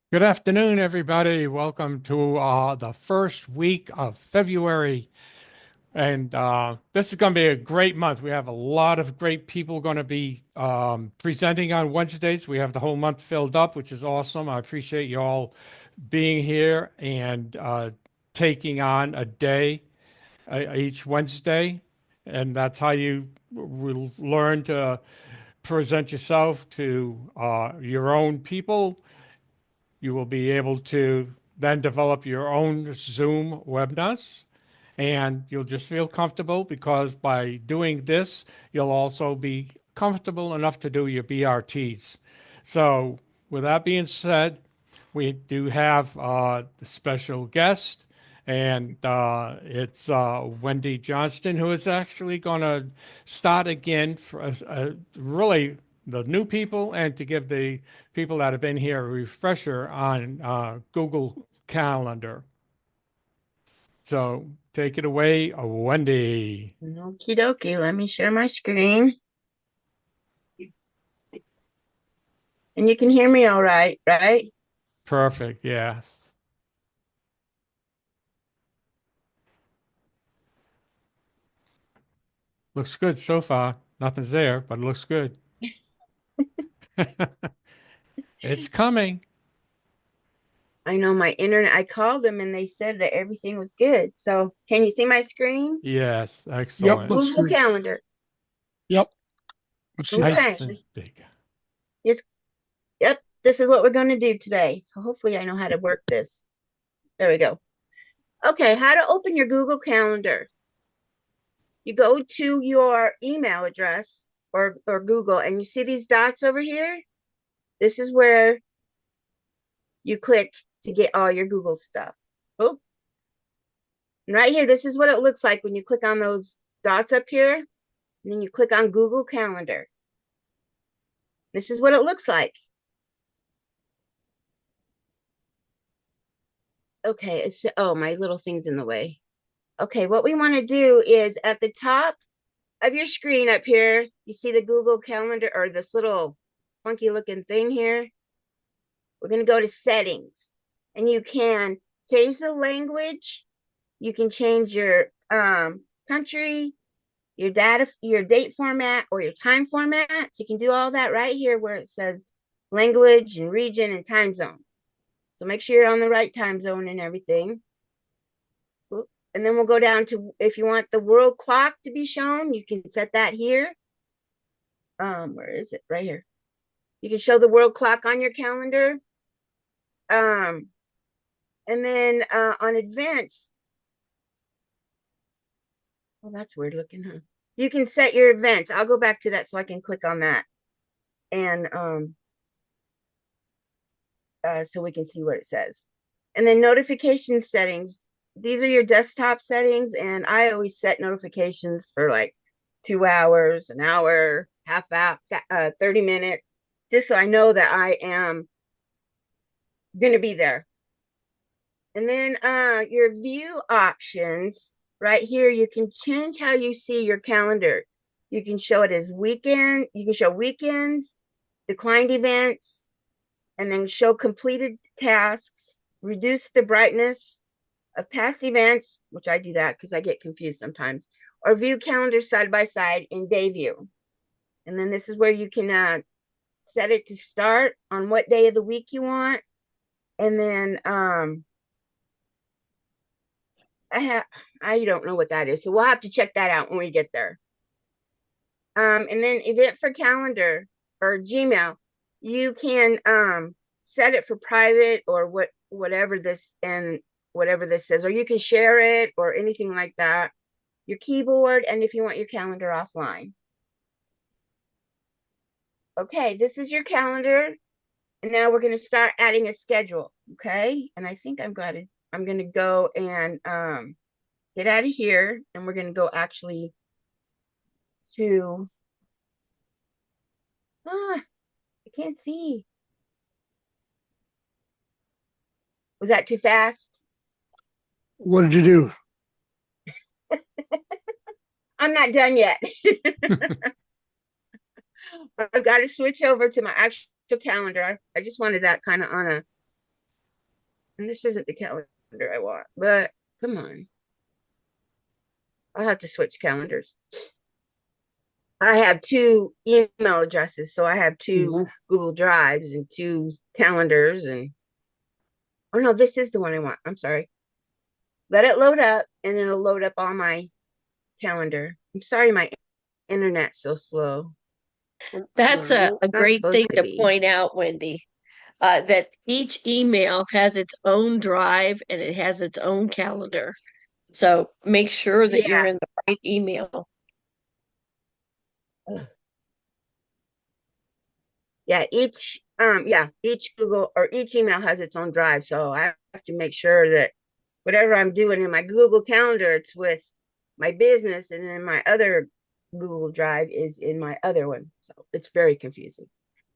Good afternoon, everybody. Welcome to the first week of February. And this is going to be a great month. We have a lot of great people going to be presenting on Wednesdays. We have the whole month filled up, which is awesome. I appreciate you all being here and taking on a day each Wednesday. And that's how you will learn to present yourself to your own people. You will be able to then develop your own Zoom webinars, and you'll just feel comfortable because by doing this, you'll also be comfortable enough to do your BRTs. So, with that being said, we do have the special guest, and it's Wendy Johnston, who is actually going to start again for really the new people and to give the people that have been here a refresher on Google Calendar. So take it away, Wendy. Okie dokie, let me share my screen. And you can hear me all right, right? Perfect. Yes. Looks good so far. Nothing's there, but it looks good. It's coming. I know my internet, I called them and they said that everything was good. So can you see my screen? Yes. Yep, Excellent. looks Google good. Calendar. Yep, let's see that. Nice Okay. and big. It's, yep, this is what we're going to do today. So hopefully I know how to work this. There we go. Okay, how to open your Google Calendar. You go to your email address or Google and you see these dots over here. This is where you click to get all your Google stuff. Oh, and right here, this is what it looks like when you click on those dots up here, and then you click on Google Calendar. This is what it looks like. Okay, oh, my little thing's in the way. Okay, what we want to do is at the top of your screen up here, you see the Google Calendar or this little funky looking thing here. We're going to go to settings and you can change the language. You can change your country, your data, your date format, or your time format. So you can do all that right here where it says language and region and time zone. So make sure you're on the right time zone and everything. And then we'll go down to if you want the world clock to be shown, you can set that here. Where is it? Right here. You can show the world clock on your calendar. Um, and then on advanced, well, that's weird looking, huh? You can set your events. I'll go back to that so I can click on that. And so we can see what it says. And then notification settings. These are your desktop settings, and I always set notifications for like 2 hours, an hour, half hour, 30 minutes, just so I know that I am going to be there. And then your view options right here, you can change how you see your calendar. You can show it as weekend, you can show weekends, declined events, and then show completed tasks, reduce the brightness of past events, which I do that because I get confused sometimes, or view calendars side by side in day view. And then this is where you can set it to start on what day of the week you want. And then I don't know what that is, so we'll have to check that out when we get there. And then event for calendar or Gmail, you can set it for private or whatever this says, or you can share it or anything like that. Your keyboard, and if you want your calendar offline. Okay, this is your calendar, and now we're going to start adding a schedule. Okay, and I think I'm going to go and get out of here, and we're going to go actually to I can't see. Was that too fast? What did you do? I'm not done yet. I've got to switch over to my actual calendar. I just wanted that kind of on a And this isn't the calendar I want, but come on. I'll have to switch calendars. I have 2 email addresses, so I have 2 Mhm. Google Drives and 2 calendars. And oh no, this is the one I want. I'm sorry. Let it load up, and it'll load up on my calendar. I'm sorry, my internet's so slow. That's There you go. a Not great thing supposed to to be. point out, Wendy, that each email has its own drive and it has its own calendar. So make sure that you're Yeah. in the right email. Yeah, each Google or each email has its own drive. So I have to make sure that whatever I'm doing in my Google Calendar, it's with my business, and then my other Google Drive is in my other one. So it's very confusing.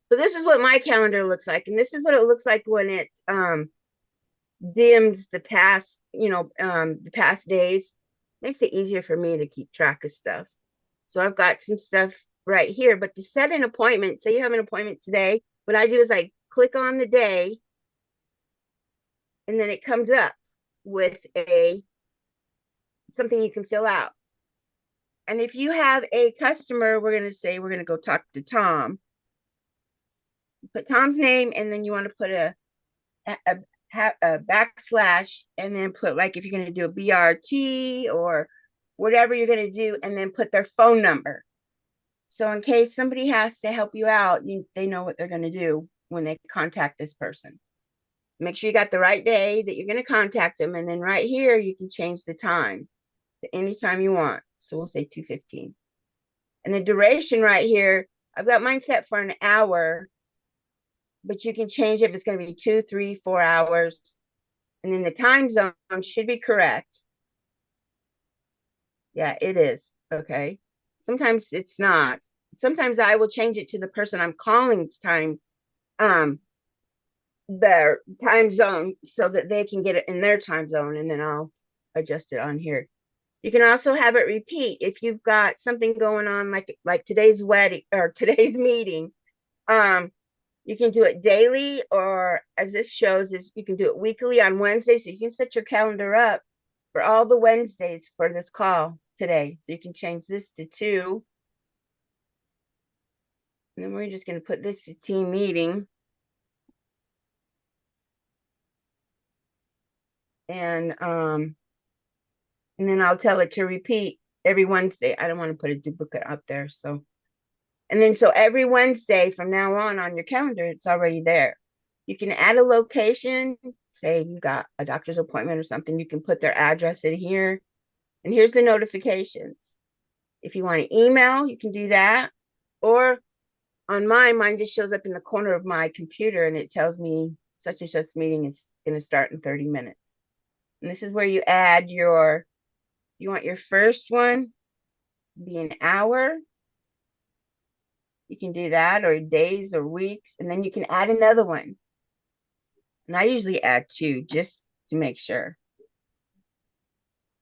So this is what my calendar looks like, and this is what it looks like when it dims the past, the past days. Makes it easier for me to keep track of stuff. So I've got some stuff right here, but to set an appointment, say you have an appointment today, what I do is I click on the day, and then it comes up with something you can fill out. And if you have a customer, we're going to say we're going to go talk to Tom. Put Tom's name, and then you want to put a backslash, and then put, like, if you're going to do a BRT or whatever you're going to do, and then put their phone number. So in case somebody has to help you out, they know what they're going to do when they contact this person. Make sure you got the right day that you're going to contact them. And then right here, you can change the time to any time you want. So we'll say 2:15. And the duration right here, I've got mine set for an hour, but you can change it if it's going to be 2, 3, 4 hours. And then the time zone should be correct. Yeah, it is. Okay. Sometimes it's not. Sometimes I will change it to the person I'm calling's time, their time zone, so that they can get it in their time zone, and then I'll adjust it on here. You can also have it repeat if you've got something going on, like today's wedding or today's meeting. You can do it daily, or as this shows, is you can do it weekly on Wednesday. So you can set your calendar up for all the Wednesdays for this call today. So you can change this to 2. And then we're just going to put this to team meeting. And then I'll tell it to repeat every Wednesday. I don't want to put a duplicate up there. So every Wednesday from now on your calendar, it's already there. You can add a location. Say you got a doctor's appointment or something, you can put their address in here. And here's the notifications. If you want to email, you can do that. Or on mine just shows up in the corner of my computer, and it tells me such and such meeting is going to start in 30 minutes. And this is where you add you want your first one to be an hour. You can do that, or days or weeks, and then you can add another one. And I usually add 2 just to make sure.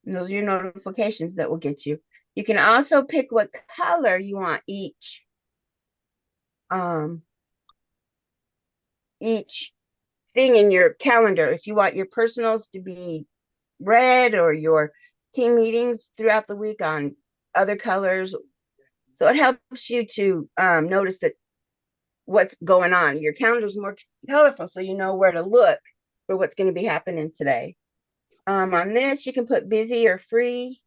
And those are your notifications that will get you. You can also pick what color you want each thing in your calendar. If you want your personals to be red, or your team meetings throughout the week on other colors. So it helps you to notice that what's going on. Your calendar is more colorful, so you know where to look for what's going to be happening today. On this, you can put busy or free.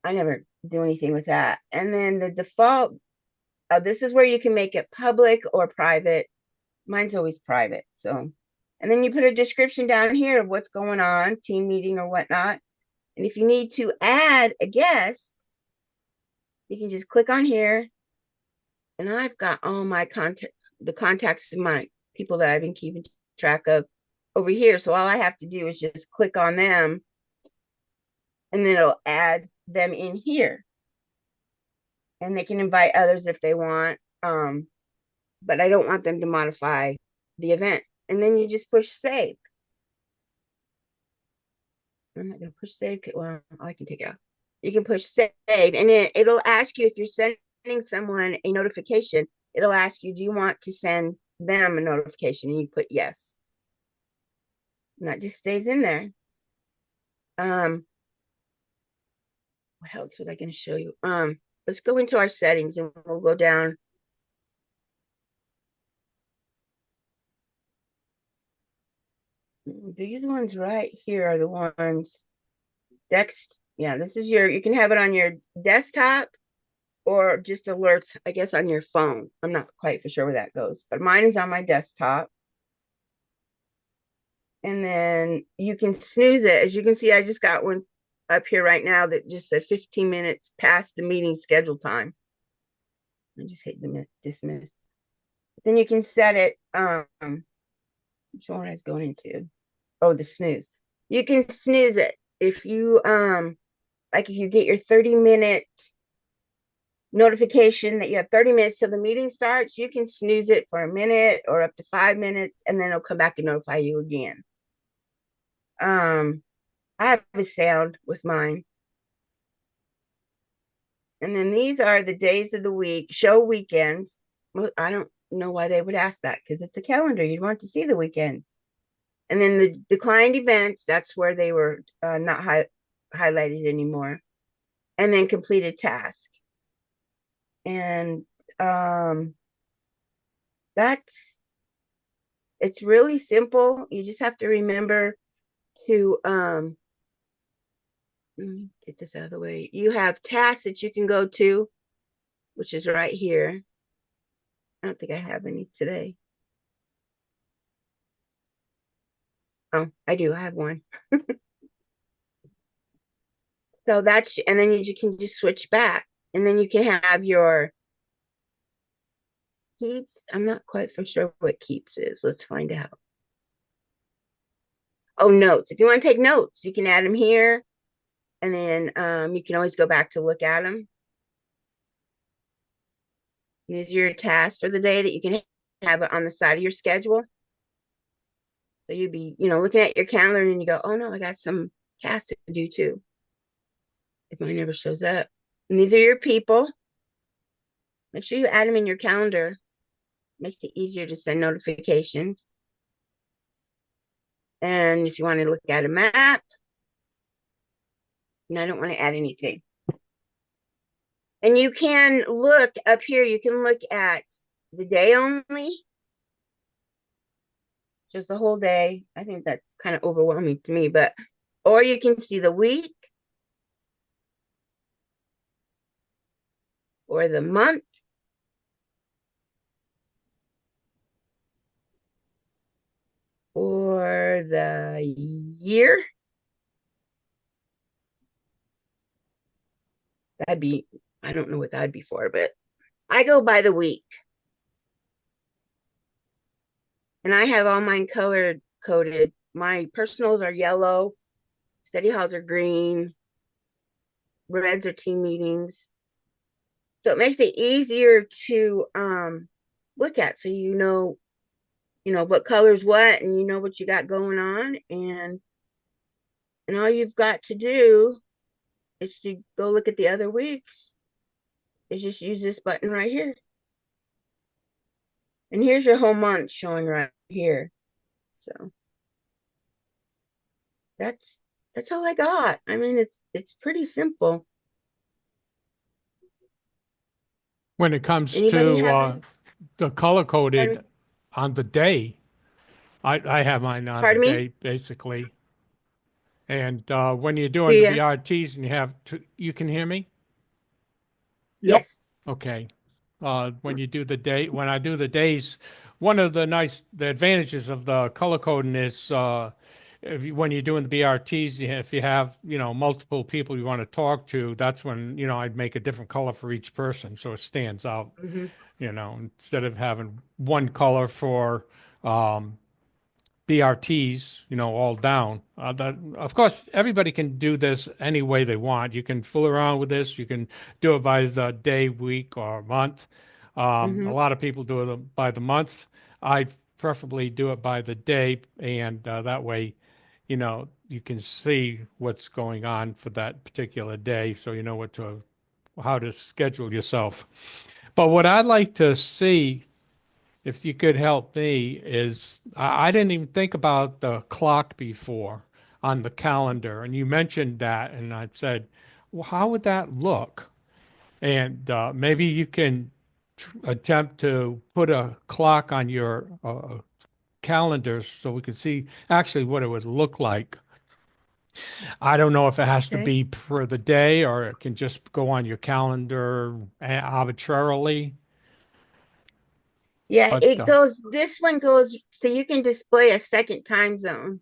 I never do anything with that. And then the default, this is where you can make it public or private. Mine's always private. So, and then you put a description down here of what's going on, team meeting or whatnot. And if you need to add a guest, you can just click on here. And I've got all my the contacts of my people that I've been keeping track of over here. So all I have to do is just click on them, and then it'll add them in here. And they can invite others if they want. But I don't want them to modify the event. And then you just push save. I'm not going to push save. Well, I can take it out. You can push save, and it'll ask you if you're sending someone a notification. It'll ask you, do you want to send them a notification? And you put yes. And that just stays in there. What else was I going to show you? Let's go into our settings and we'll go down. These ones right here are the ones. Yeah, this is you can have it on your desktop or just alerts, I guess, on your phone. I'm not quite for sure where that goes, but mine is on my desktop. And then you can snooze it. As you can see, I just got one up here right now that just said 15 minutes past the meeting schedule time. I just hit dismiss. Then you can set it. Which one I was going into? Oh, the snooze. You can snooze it if you like if you get your 30-minute notification that you have 30 minutes till the meeting starts, you can snooze it for a minute or up to 5 minutes, and then it'll come back and notify you again. I have a sound with mine. And then these are the days of the week, show weekends. Well, I don't know why they would ask that because it's a calendar. You'd want to see the weekends. And then the declined events, that's where they were not highlighted anymore. And then completed task. And it's really simple. You just have to remember to let me get this out of the way. You have tasks that you can go to, which is right here. I don't think I have any today. Oh, I do. I have one. So and then you can just switch back. And then you can have your keeps. I'm not quite for sure what keeps is. Let's find out. Oh, notes. If you want to take notes, you can add them here. And then you can always go back to look at them. These are your tasks for the day that you can have it on the side of your schedule. So you'd be, looking at your calendar and you go, oh no, I got some tasks to do too. If mine never shows up. And these are your people. Make sure you add them in your calendar. Makes it easier to send notifications. And if you want to look at a map, and I don't want to add anything. And you can look up here, you can look at the day only. Just the whole day. I think that's kind of overwhelming to me, or you can see the week or the month or the year. I don't know what that'd be for, but I go by the week. And I have all mine color coded. My personals are yellow, study halls are green, reds are team meetings. So it makes it easier to look at, so you know what color's what, and you know what you got going on, and all you've got to do is to go look at the other weeks. Is just use this button right here. And here's your whole month showing right here. So that's all I got. I mean, it's pretty simple. When it comes Anybody to have any? the color coded Pardon? on the day, I have mine on Pardon the me? day basically. And when you're Do doing the you? BRTs and you can hear me? Yep. Yes. Okay. When I do the days, one of the advantages of the color coding is when you're doing the BRTs, if you have, multiple people you want to talk to, that's when, I'd make a different color for each person so it stands out, Mm-hmm. instead of having one color for BRTs, all down. Of course, everybody can do this any way they want. You can fool around with this. You can do it by the day, week, or month. A Mm-hmm. lot of people do it by the month. I preferably do it by the day, and that way, you can see what's going on for that particular day, so you know how to schedule yourself. But what I'd like to see if you could help me, is I didn't even think about the clock before on the calendar, and you mentioned that, and I said, well, how would that look? And maybe you can attempt to put a clock on your calendar so we can see actually what it would look like. I don't know if it has to Okay. be per the day or it can just go on your calendar arbitrarily. Yeah, But this one goes, so you can display a second time zone.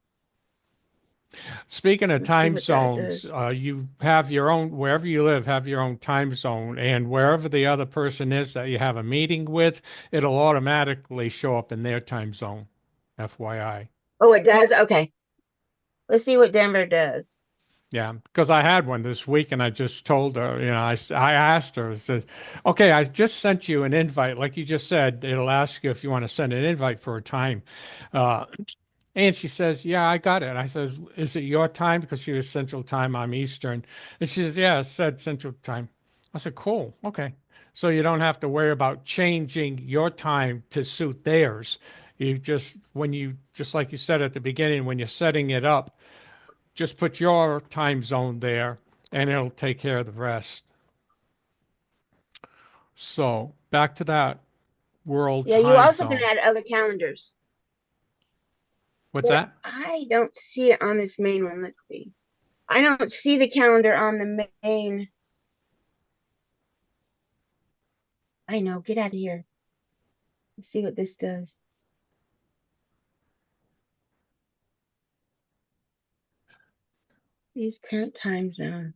speaking of Let's see time what that zones, does. you have your own, wherever you live, have your own time zone. And wherever the other person is that you have a meeting with, it'll automatically show up in their time zone, FYI. Oh, it does? Okay. Let's see what Denver does. Yeah, because I had one this week and I just told her, I asked her, I said, okay, I just sent you an invite. Like you just said, it'll ask you if you want to send an invite for a time. Uh, and she says, yeah, I got it. I says, is it your time? Because she was Central Time, I'm Eastern. And she says, yeah, it said Central Time. I said, cool. Okay. So you don't have to worry about changing your time to suit theirs. Just like you said at the beginning, when you're setting it up, just put your time zone there and it'll take care of the rest. So back to that world Yeah, you time also can zone. add other calendars. What's But that? I don't see it on this main one. Let's see. I don't see the calendar on the main. I know. Get out of here. Let's see what this does. Use current time zone.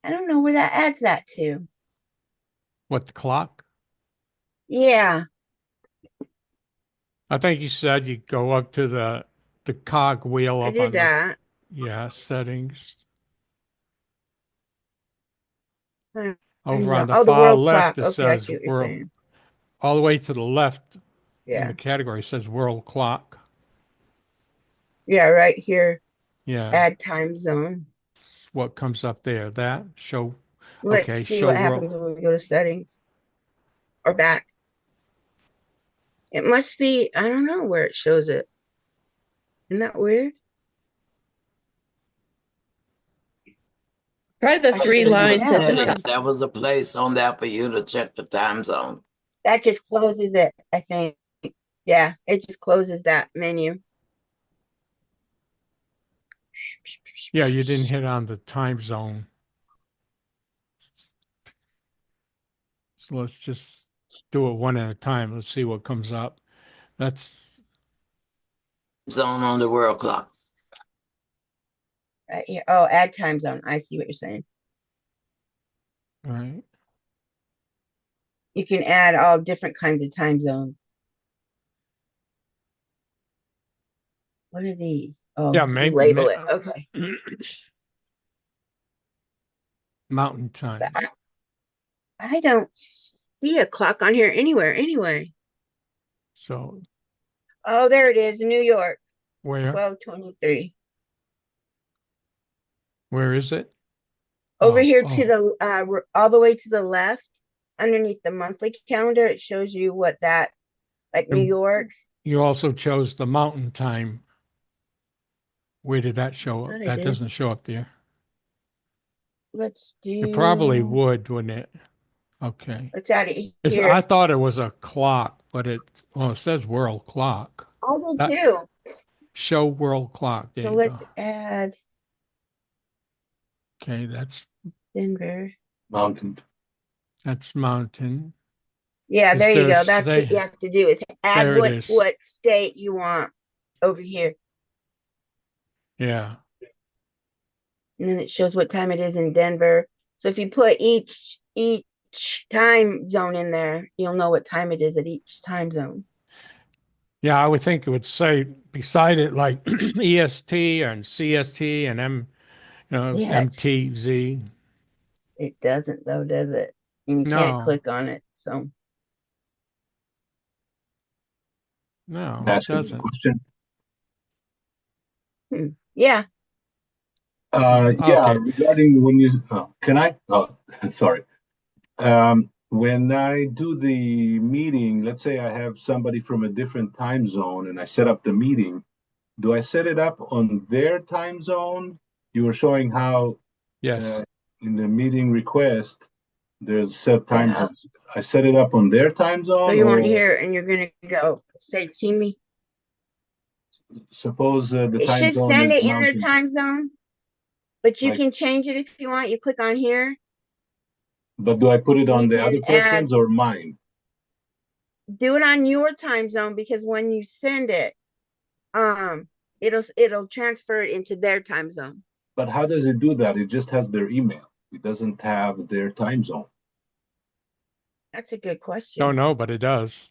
I don't know where that adds that to. What, the clock? Yeah, I think you said you go up to the cog wheel I up did on the settings. that. Over on the Oh, the far world left clock. it Okay, I says see what you're world. saying. All the way to the left in Yeah. the category says world clock. Yeah, right here. Yeah. Add time zone. What comes up there? That show. Let's Okay, see show what world. happens when we go to settings or back. It must be, I don't know where it shows it. Isn't that weird? Try the I three should have known lines that. at the Come top. on. Settings, there was a place on there for you to check the time zone. That just closes it, I think. Yeah, it just closes that menu. Yeah, you didn't hit on the time zone. So let's just do it one at a time. Let's see what comes up. That's Zone on the world clock. Right here. Oh, add time zone. I see what you're saying. right. You can add all different kinds of time zones. What are these? Oh, Yeah, you maybe, label it. Okay. Mountain But time. I don't see a clock on here anywhere anyway. So Oh, there it is. New York, where 12:23. where is it? Over here to Oh. the all the way to the left, underneath the monthly calendar, it shows you what that, like New And York. you also chose the mountain time. Where did that show Thought up? I That did. doesn't show up there. Let's It probably do. would, wouldn't it? Okay. Let's add it I here. thought it was a clock, but it says world clock. I did That too. show world clock. There So you go. let's add Okay, that's Denver. Mountain. mountain. Yeah, Is there you there go. That's what state? you have to do is add There it is. what state you want over here. Yeah. And then it shows what time it is in Denver. So if you put each time zone in there, you'll know what time it is at each time zone. Yeah, I would think it would say beside it like EST and CST and Yeah, MTZ. it doesn't though, does it? And you can't No, click on it. So no, it Ask you a doesn't. question. yeah. Yeah, Okay. regarding when you, can I? Oh, sorry. When I do the meeting, let's say I have somebody from a different time zone and I set up the meeting, do I set it up on their time zone? You were showing how Yes. in the meeting request, there's set time Yeah. zones. I set it up on their time So zone, you want or here and you're gonna go say team me. suppose the It time should zone send is it in their mountain, time zone, but you like, can change it if you want. You click on here but do I put it and on you the can other add, person's or mine? do it on your time zone because when you send it, it'll transfer it into their time zone. But how does it do that? It just has their email. It doesn't have their time zone. That's a good question. Don't know, but it does.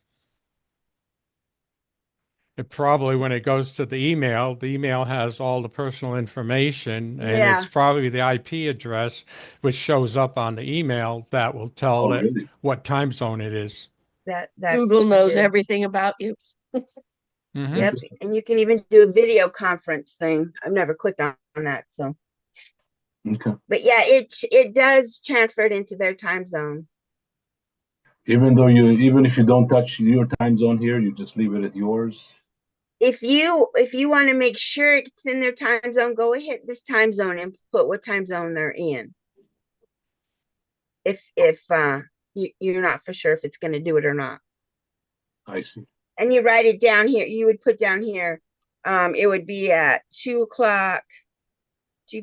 It probably, when it goes to the email has all the personal information, and Yeah, it's probably the IP address which shows up on the email that will tell Oh, it really? what time zone it is. that's Google knows good. everything about you. Hmm. Yep, Interesting. and you can even do a video conference thing. I've never clicked on that, so. Okay. But yeah, it does transfer it into their time zone. Even if you don't touch your time zone here, you just leave it at yours. If you want to make sure it's in their time zone, go hit this time zone and put what time zone they're in. If you're not for sure if it's going to do it or not, I see. and you write it down here, you would put down here, it would be at 2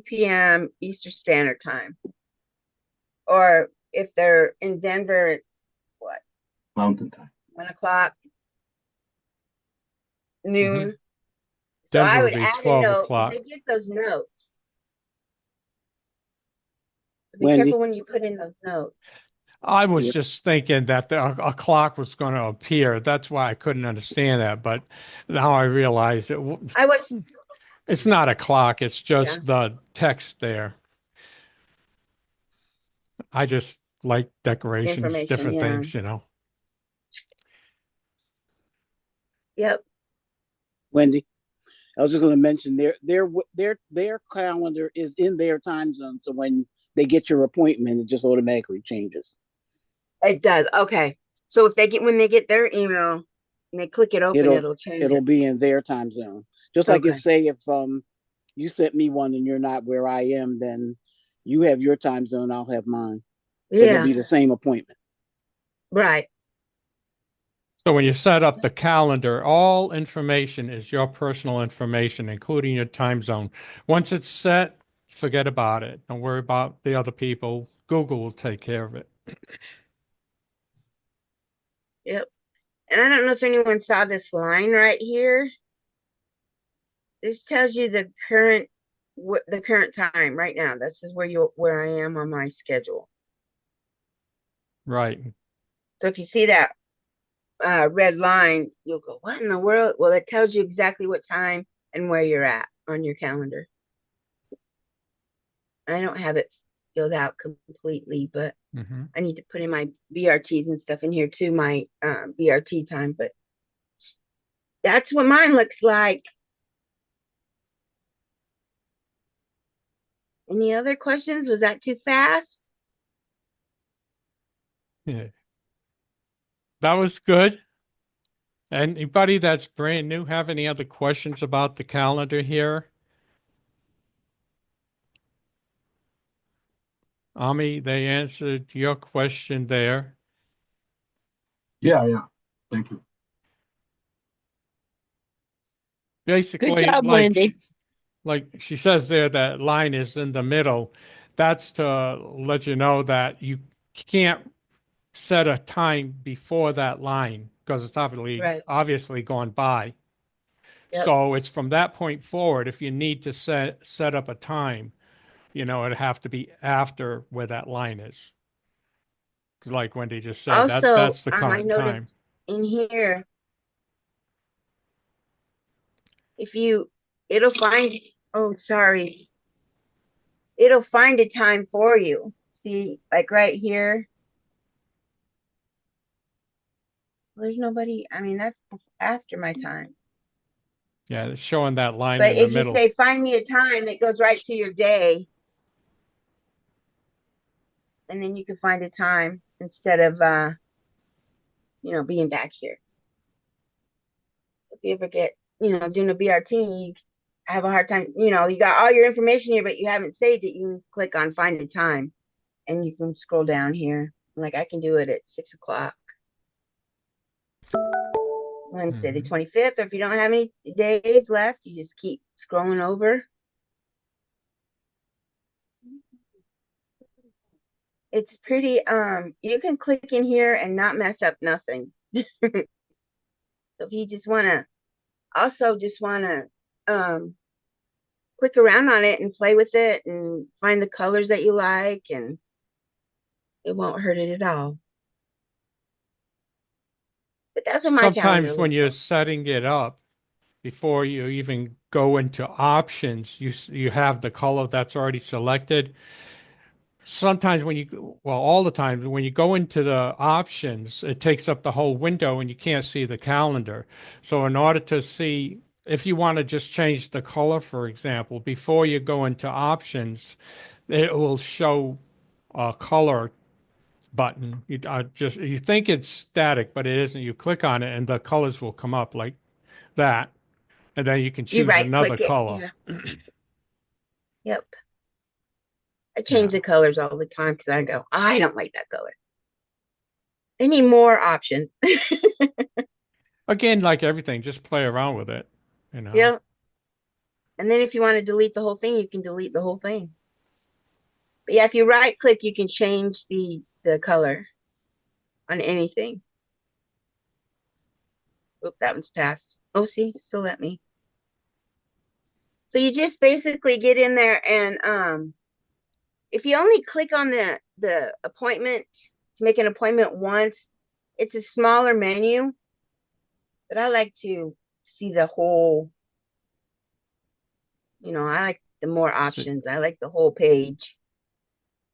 p.m. Eastern Standard Time, or if they're in Denver, it's what, Mountain time. 1 o'clock, noon. So I Denver would would be add a 12 note because o'clock. they get those notes. Be Wendy. careful when you put in those notes. I was Yeah. just thinking that a clock was going to appear. That's why I couldn't understand that. But now I realize I was, it's not a clock. It's yeah, just the text there. I just like decorations, information, different yeah. things, you know. Yep. Wendy. I was just going to mention their calendar is in their time zone, so when they get your appointment, it just automatically changes. It does. Okay. So if they get when they get their email and they click it open, It'll it'll change it'll it. be in their time zone. Just like Okay. if you sent me one and you're not where I am, then you have your time zone, I'll have mine. But it'll Yeah. be the same appointment. Right. So when you set up the calendar, all information is your personal information, including your time zone. Once it's set, forget about it. Don't worry about the other people. Google will take care of it. Yep. And I don't know if anyone saw this line right here. This tells you the current time right now. This is where I am on my schedule. Right. So if you see that red line, you'll go, what in the world? Well, it tells you exactly what time and where you're at on your calendar. I don't have it filled out completely, but Hmm. I need to put in my BRTs and stuff in here too, my BRT time. But that's what mine looks like. Any other questions? Was that too fast? Yeah. That was good. Anybody that's brand new have any other questions about the calendar here? Ami, they answered your question there. Yeah. Thank you. Good Basically, job, Wendy. like she says there, that line is in the middle. That's to let you know that you can't set a time before that line because it's Right. obviously gone by. Yep. So it's from that point forward. If you need to set up a time, it'd have to be after where that line is. Because like Wendy just said, Also, that's the I current time. noticed in here, if you, it'll find, oh, sorry, it'll find a time for you. See, like right here, there's nobody. I mean, that's after my time. Yeah, it's showing that line But in the if you middle. say find me a time, it goes right to your day. And then you can find a time. instead of being back here. So if you ever get, doing a BRT, you have a hard time, you got all your information here, but you haven't saved it, you can click on find a time and you can scroll down here. Like I can do it at 6 o'clock. Wednesday the 25th, or if you don't have any days left, you just keep scrolling over. It's pretty, you can click in here and not mess up nothing. So if you just want to click around on it and play with it and find the colors that you like, and it won't hurt it at all. But that's what my calendar Sometimes when looks you're like. setting it up, before you even go into options, you have the color that's already selected. Sometimes all the time when you go into the options, it takes up the whole window and you can't see the calendar. So in order to see, if you want to just change the color, for example, before you go into options, it will show a color button. You think it's static, but it isn't. You click on it and the colors will come up like that. And then you can You choose right another click it. color. Yeah. Yep. I Yeah. change the colors all the time because I go, I don't like that color. I need more options. Again, like everything, just play around with it, you know. Yep. And then if you want to delete the whole thing, you can delete the whole thing. But yeah, if you right click, you can change the color on anything. Oop, that one's passed. Oh, see, still let me. So you just basically get in there and if you only click on the appointment to make an appointment once, it's a smaller menu. But I like to see the whole, I like the more See. options. I like the whole page.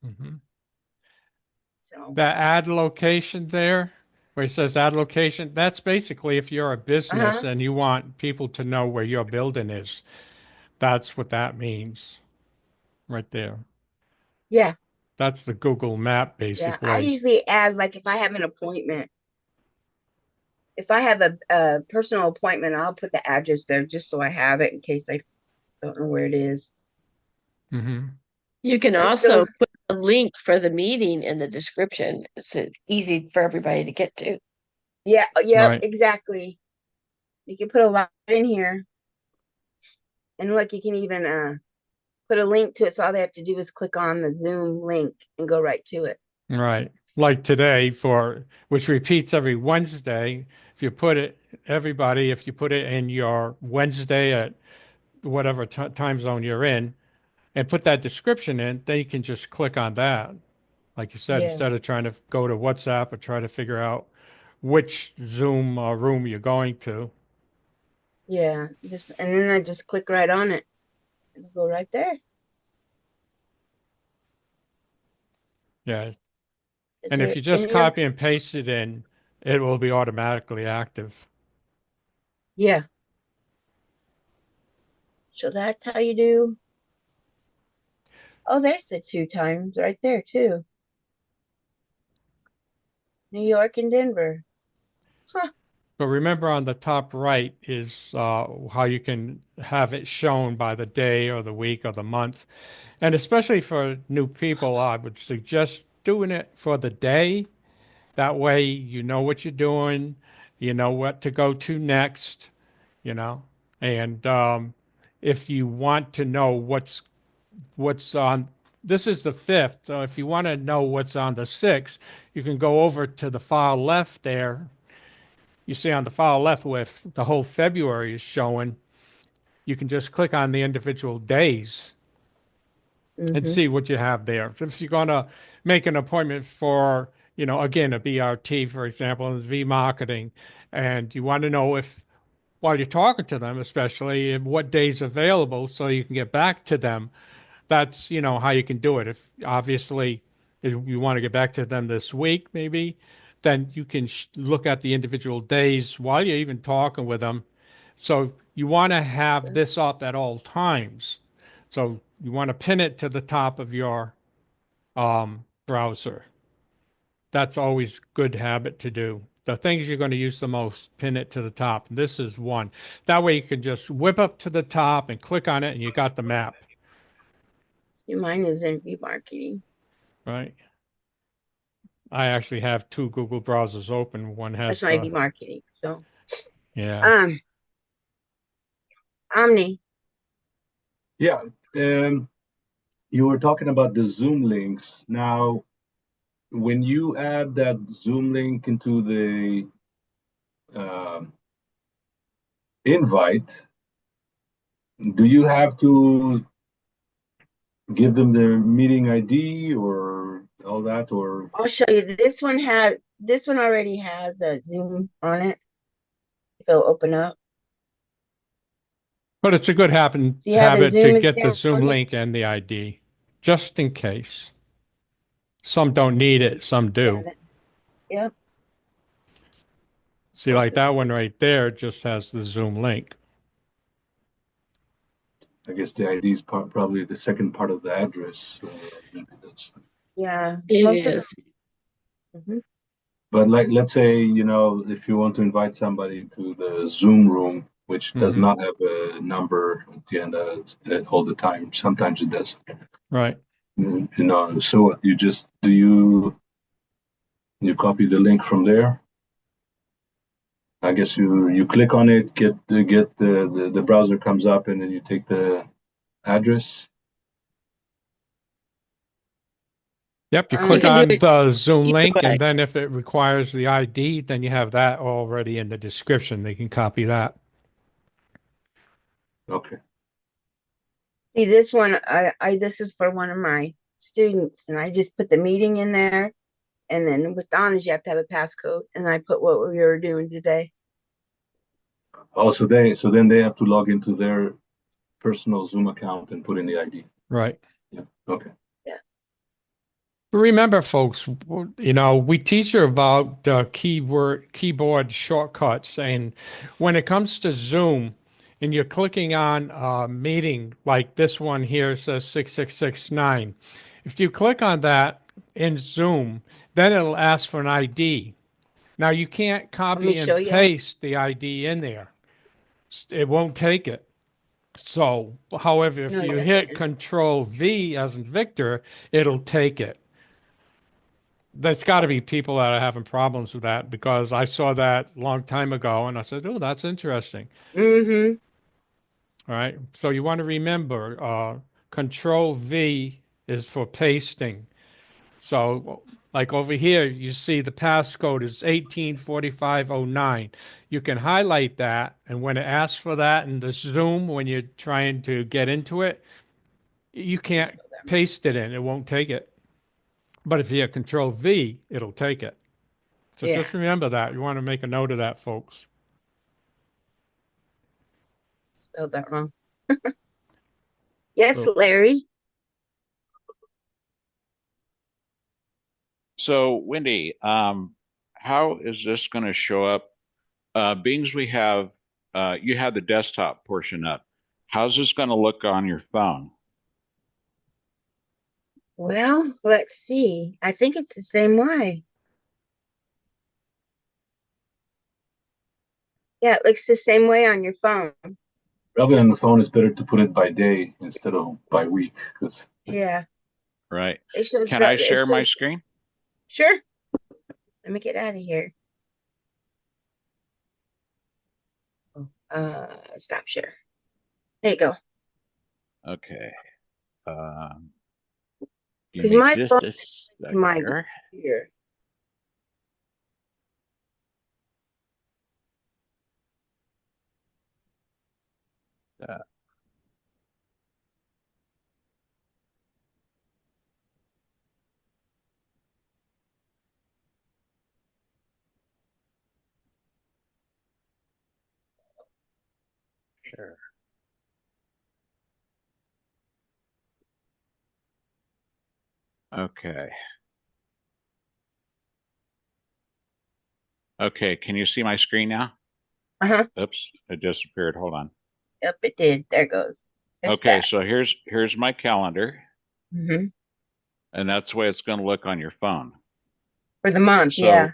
Mhm. So, That add location there, where it says add location, that's basically if you're a business uh-huh. and you want people to know where your building is. That's what that means right there. Yeah. That's the Google map, Yeah. I basically. usually add, like, if I have an appointment, if I have a personal appointment, I'll put the address there just so I have it in case I don't know where it is. Hmm. You can But it's also still, put a link for the meeting in the description. It's easy for everybody to get to. yeah, yep, Right. exactly. You can put a lot in here. And look, you can even put a link to it. So all they have to do is click on the Zoom link and go right to it. Right. Like today which repeats every Wednesday. If you put it, if you put it in your Wednesday at whatever time zone you're in and put that description in, then you can just click on that. Like you said, Yeah, instead of trying to go to WhatsApp or try to figure out which Zoom room you're going to. yeah. Just and then I just click right on it and go right there. Yeah. It's And if right you in just here. copy and paste it in, it will be automatically active. Yeah. So that's how you do. Oh, there's the two times right there too. New York and Denver. Huh. But remember on the top right is how you can have it shown by the day or the week or the month. And especially for new people, I would suggest doing it for the day. That way you know what you're doing, you know what to go to next, you know. And if you want to know what's on, this is the 5th. So if you want to know what's on the 6th, you can go over to the far left there. You see on the far left where the whole February is showing, you can just click on the individual days and Mm-hmm. see what you have there. So if you're going to make an appointment for, again, a BRT, for example, in V marketing, and you want to know if, while you're talking to them, especially what days available so you can get back to them, that's, how you can do it. If obviously if you want to get back to them this week, maybe, then you can look at the individual days while you're even talking with them. So you want to have this up at all times. So you want to pin it to the top of your browser. That's always good habit to do. The things you're going to use the most, pin it to the top. This is one. That way you can just whip up to the top and click on it and you got the map, Mine is in marketing. right? I actually have two Google browsers open. One That's has my the, marketing. So, yeah. Omni. Yeah. You were talking about the Zoom links. Now, when you add that Zoom link into the invite, do you have to give them the meeting ID or all that, or I'll show you. This one already has a Zoom on it. If it'll open up. But it's a good See how the habit to Zoom is get the down Zoom on it? link and the ID, just in case. Some don't need it, some do. Yep. See, like that one right there just has the Zoom link. I guess the ID is probably the second part of the address. Maybe that's. Yeah. It Most of is. them. But like, let's say, if you want to invite somebody to the Zoom room, which does Mhm. not have a number at the end all the time. Sometimes it does. Right. So you copy the link from there. I guess you click on it, get the browser comes up, and then you take the address. Yep, you You click can do on it the Zoom either link, way. and then if it requires the ID, then you have that already in the description. They can copy that. Okay. See, this one, this is for one of my students, and I just put the meeting in there. And then with Donna's, you have to have a passcode. And I put what we were doing today. Oh, so then they have to log into their personal Zoom account and put in the ID. Right. Yeah. Okay. But remember, folks, we teach you about keyboard shortcuts. And when it comes to Zoom and you're clicking on a meeting like this one here says 6669, if you click on that in Zoom, then it'll ask for an ID. Now you can't Let me copy show and you. paste the ID in there. It won't take it. So, however, if No, you yes, hit Control V as in Victor, it'll take it. There's got to be people that are having problems with that because I saw that a long time ago and I said, oh, that's interesting. Mm-hmm. All right. So you want to remember Control V is for pasting. So, like over here, you see the passcode is 184509. You can highlight that, and when it asks for that in the Zoom, when you're trying to get into it, you can't paste it in. It won't take it. But if you hit Control V, it'll take it. So Yeah. just remember that. You want to make a note of that, folks. Spelled that wrong. Yes, So, Larry. So, Wendy, how is this going to show up? Being as you have the desktop portion up, how's this going to look on your phone? Well, let's see. I think it's the same way. Yeah, it looks the same way on your phone. Probably on the phone, it's better to put it by day instead of by week, because Yeah. Right. It shows Can I share my shows, screen? sure. Let me get out of here. Stop share. There you go. Okay. Give Because me my just phone a is to my second. computer. Uh, Sure. Okay. Okay. Can you see my screen now? Uh-huh. Oops, it disappeared. Hold on. Yep, it did. There it goes. It's Okay, back. so here's my calendar, Mm-hmm. and that's the way it's going to look on your phone. For the month, So, yeah.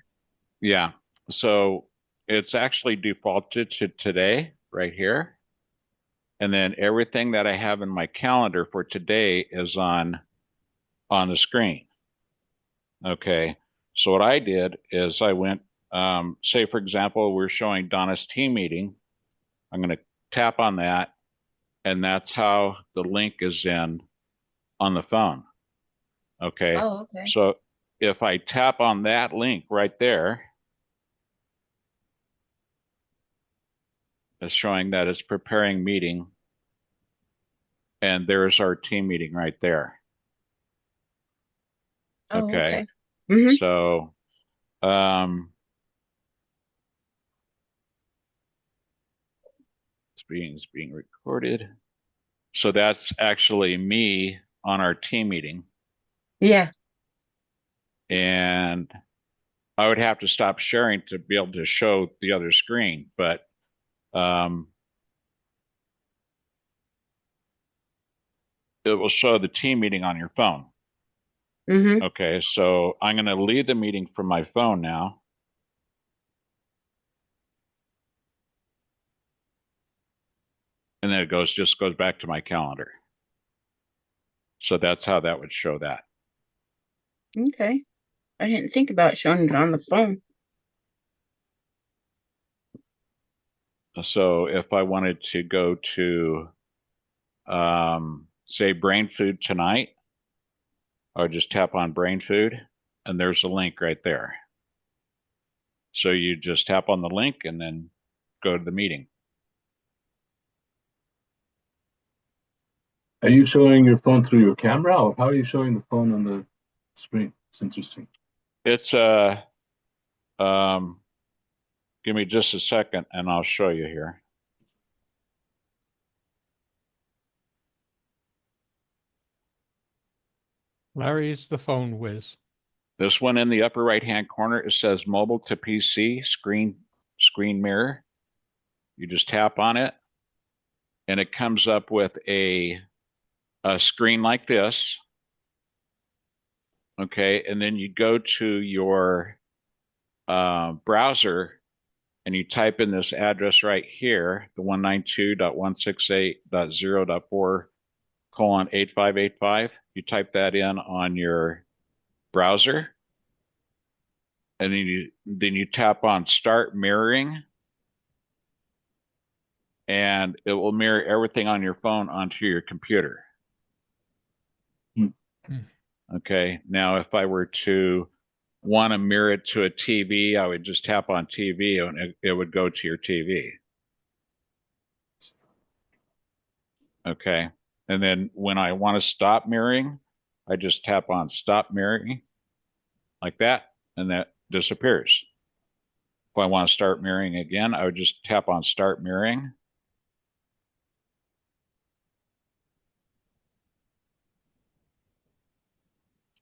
yeah. So it's actually defaulted to today right here. And then everything that I have in my calendar for today is on the screen. Okay. So what I did is I went, say for example, we're showing Donna's team meeting. I'm going to tap on that, and that's how the link is in on the phone. Okay. Oh, okay. So if I tap on that link right there, it's showing that it's preparing meeting, and there's our team meeting right there. Oh, Okay. okay. Mm-hmm. So, it's being recorded. So that's actually me on our team meeting. Yeah. And I would have to stop sharing to be able to show the other screen, but it will show the team meeting on your phone. Mm-hmm. Okay, so I'm going to lead the meeting from my phone now. And then it just goes back to my calendar. So that's how that would show that. Okay. I didn't think about showing it on the phone. So if I wanted to go to, say, brain food tonight, I would just tap on brain food, and there's a link right there. So you just tap on the link and then go to the meeting. Are you showing your phone through your camera, or how are you showing the phone on the screen? It's interesting. It's give me just a second and I'll show you here. Larry's the phone whiz. This one in the upper right hand corner, it says mobile to PC screen mirror. You just tap on it and it comes up with a screen like this. Okay, and then you go to your browser and you type in this address right here, the 192.168.0.4:8585. You type that in on your browser, and then you tap on Start Mirroring, and it will mirror everything on your phone onto your computer. Hmm. Okay, now if I were to want to mirror it to a TV, I would just tap on TV and it would go to your TV. Okay. And then when I want to stop mirroring, I just tap on stop mirroring like that, and that disappears. If I want to start mirroring again, I would just tap on start mirroring.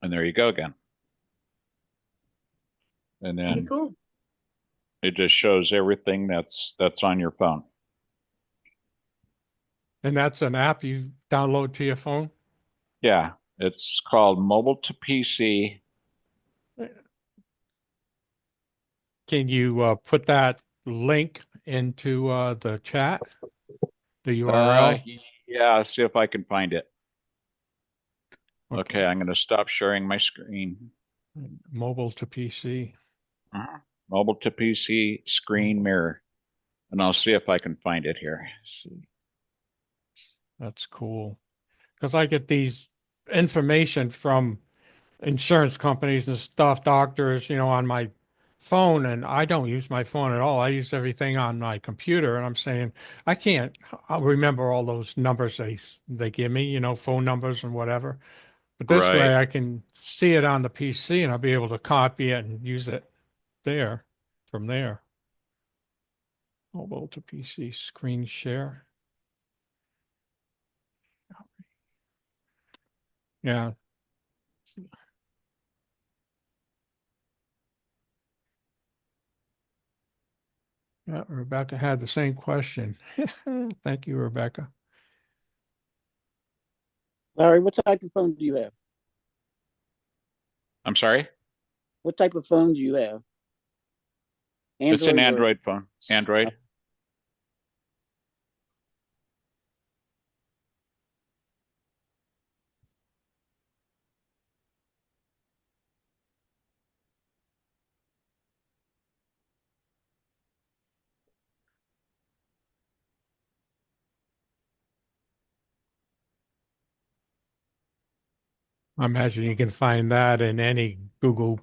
And there you go again. And Pretty then cool. it just shows everything that's on your phone. And that's an app you download to your phone? Yeah, it's called Mobile to PC. Can you put that link into the chat, the URL? Yeah, let's see if I can find it. Okay. Okay, I'm going to stop sharing my screen. Mobile to PC. Mobile to PC screen mirror. And I'll see if I can find it here. See. That's cool. Because I get these information from insurance companies and stuff, doctors, on my phone, and I don't use my phone at all. I use everything on my computer, and I'm saying I can't remember all those numbers they give me, phone numbers and whatever. But this Right. way I can see it on the PC and I'll be able to copy it and use it from there. Mobile to PC screen share. Yeah. Yeah, Rebecca had the same question. Thank you, Rebecca. Larry, what type of phone do you have? I'm sorry? What type of phone do you have? It's an or- Android phone. Android. I imagine you can find that in any Google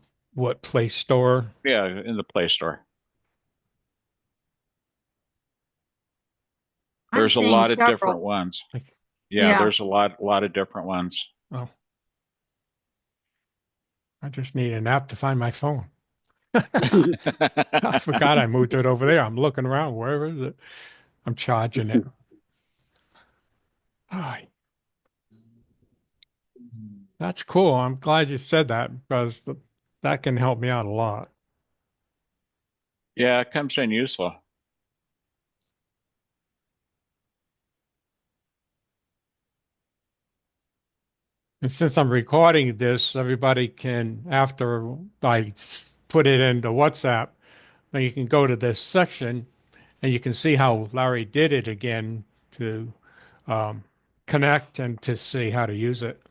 Play Store. Yeah, in the Play Store. I'm There's a seeing lot of several. different ones. Like, Yeah, Yeah. there's a lot of different ones. oh, I just need an app to find my phone. I forgot I moved it over there. I'm looking around. Where is it? I'm charging it. Ah, that's cool. I'm glad you said that because that can help me out a lot. Yeah, it comes in useful. And since I'm recording this, everybody can, after I put it into WhatsApp, then you can go to this section and you can see how Larry did it again to connect and to see how to use it.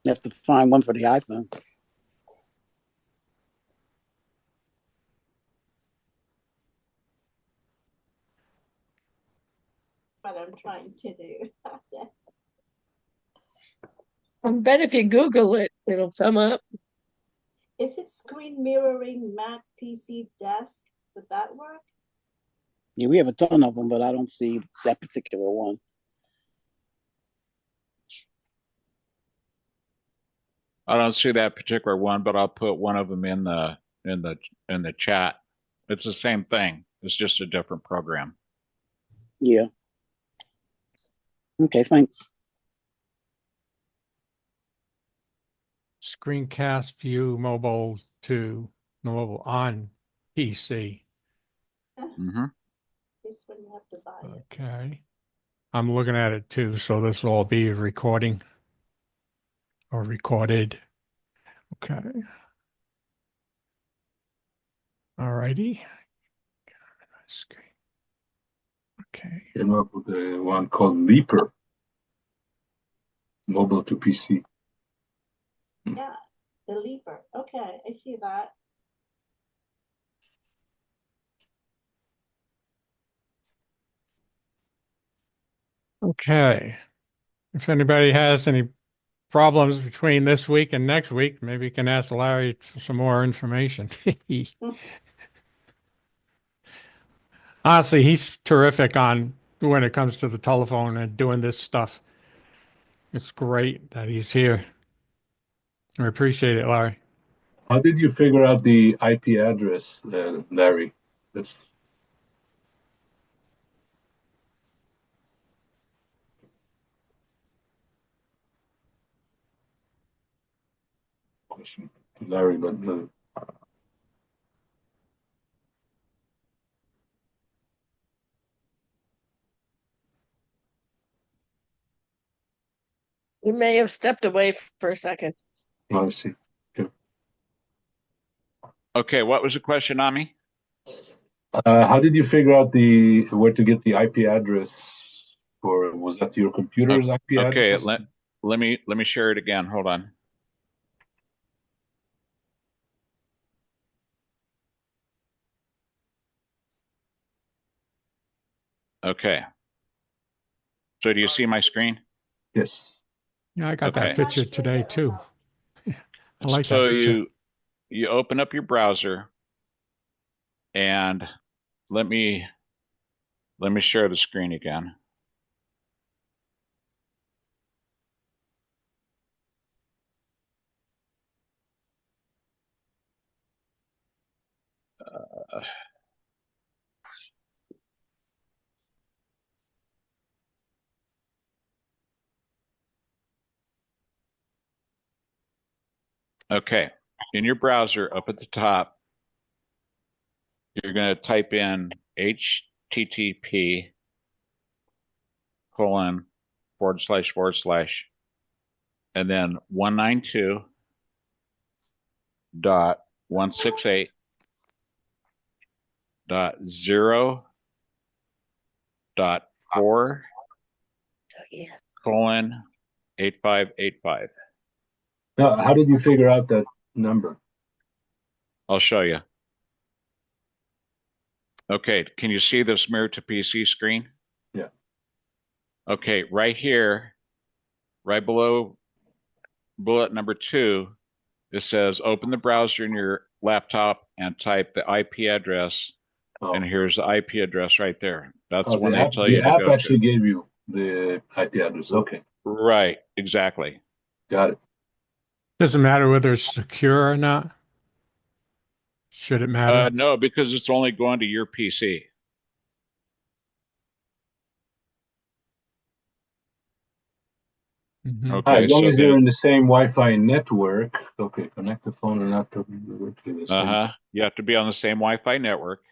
You have to find one for the iPhone. What I'm trying to do. I bet if you Google it, it'll come up. Is it screen mirroring Mac PC desk? Would that work? Yeah, we have a ton of them, but I don't see that particular one. I don't see that particular one, but I'll put one of them in the chat. It's the same thing. It's just a different program. Yeah. Okay, thanks. Screencast view mobile to mobile on PC. Mm-hmm. This one you have to buy it. Okay. I'm looking at it too, so this will all be recording or recorded. Okay. All righty. Okay. Came up with one called Leaper, mobile to PC. Yeah, the Leaper. Okay, I see that. Okay. If anybody has any problems between this week and next week, maybe you can ask Larry for some more information. Honestly, he's terrific on when it comes to the telephone and doing this stuff. It's great that he's here. I appreciate it, Larry. How did you figure out the IP address, Larry? That's a question to Larry, but You may have stepped away for a second. I see. Okay, what was the question, Ami? How did you figure out where to get the IP address for? Was that your computer's IP Okay, address? let me share it again. Hold on. Okay. So do you see my screen? Yes. Yeah, I got Okay. that picture today too. I like So that picture. you open up your browser and let me share the screen again. Okay. In your browser up at the top, you're going to type in http:// // and then 192.168.0.4 Yeah. colon 8585. Now, how did you figure out that number? I'll show you. Okay, can you see this mirror to PC screen? Yeah. Okay, right here, right below bullet number 2, it says open the browser in your laptop and type the IP address. Oh, And here's the IP address right there. That's the one the they app, tell the you to app go actually to. gave you the IP address. Okay, Right, exactly. got it. Doesn't matter whether it's secure or not. Should it matter? No, because it's only going to your PC. Mhm. Okay, As long so as you're then, in the same Wi-Fi network. Okay, connect the phone and laptop directly to the same. you have to be on the same Wi-Fi network.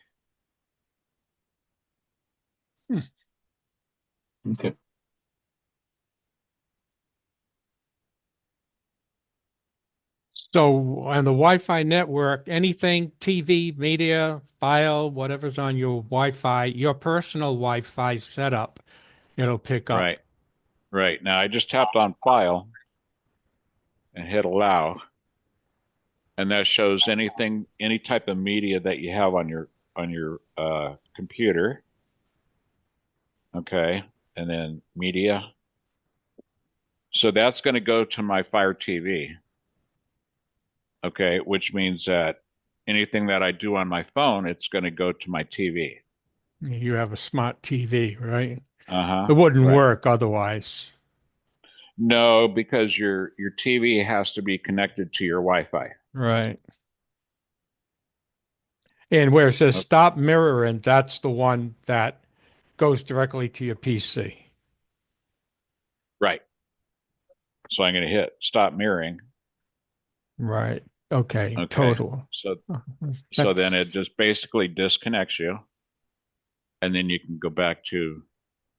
Okay. So on the Wi-Fi network, anything, TV, media, file, whatever's on your Wi-Fi, your personal Wi-Fi setup, it'll pick up. Right, right. Now I just tapped on file and hit allow, and that shows anything, any type of media that you have on your computer. Okay, and then media. So that's going to go to my Fire TV. Okay, which means that anything that I do on my phone, it's going to go to my TV. You have a smart TV, right? Uh-huh. It wouldn't Right. work otherwise. No, because your TV has to be connected to your Wi-Fi. Right. And where it says Okay. stop mirroring, that's the one that goes directly to your PC. Right. So I'm going to hit stop mirroring. Right. Okay. Okay. Total. So then it That's just basically disconnects you, and then you can go back to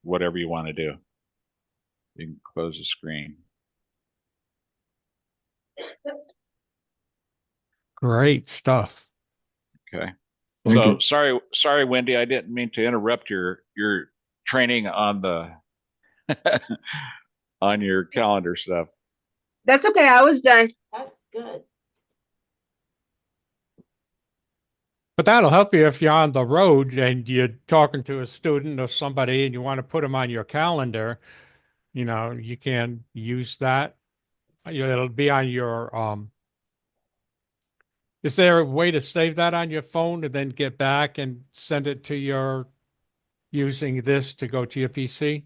whatever you want to do. You can close the screen. great stuff. Okay. Thank So you. sorry, Wendy, I didn't mean to interrupt your training on the on your calendar stuff. That's okay. I was done. That's good. But that'll help you if you're on the road and you're talking to a student or somebody and you want to put them on your calendar. You can use that. It'll be on your is there a way to save that on your phone and then get back and send it to your using this to go to your PC?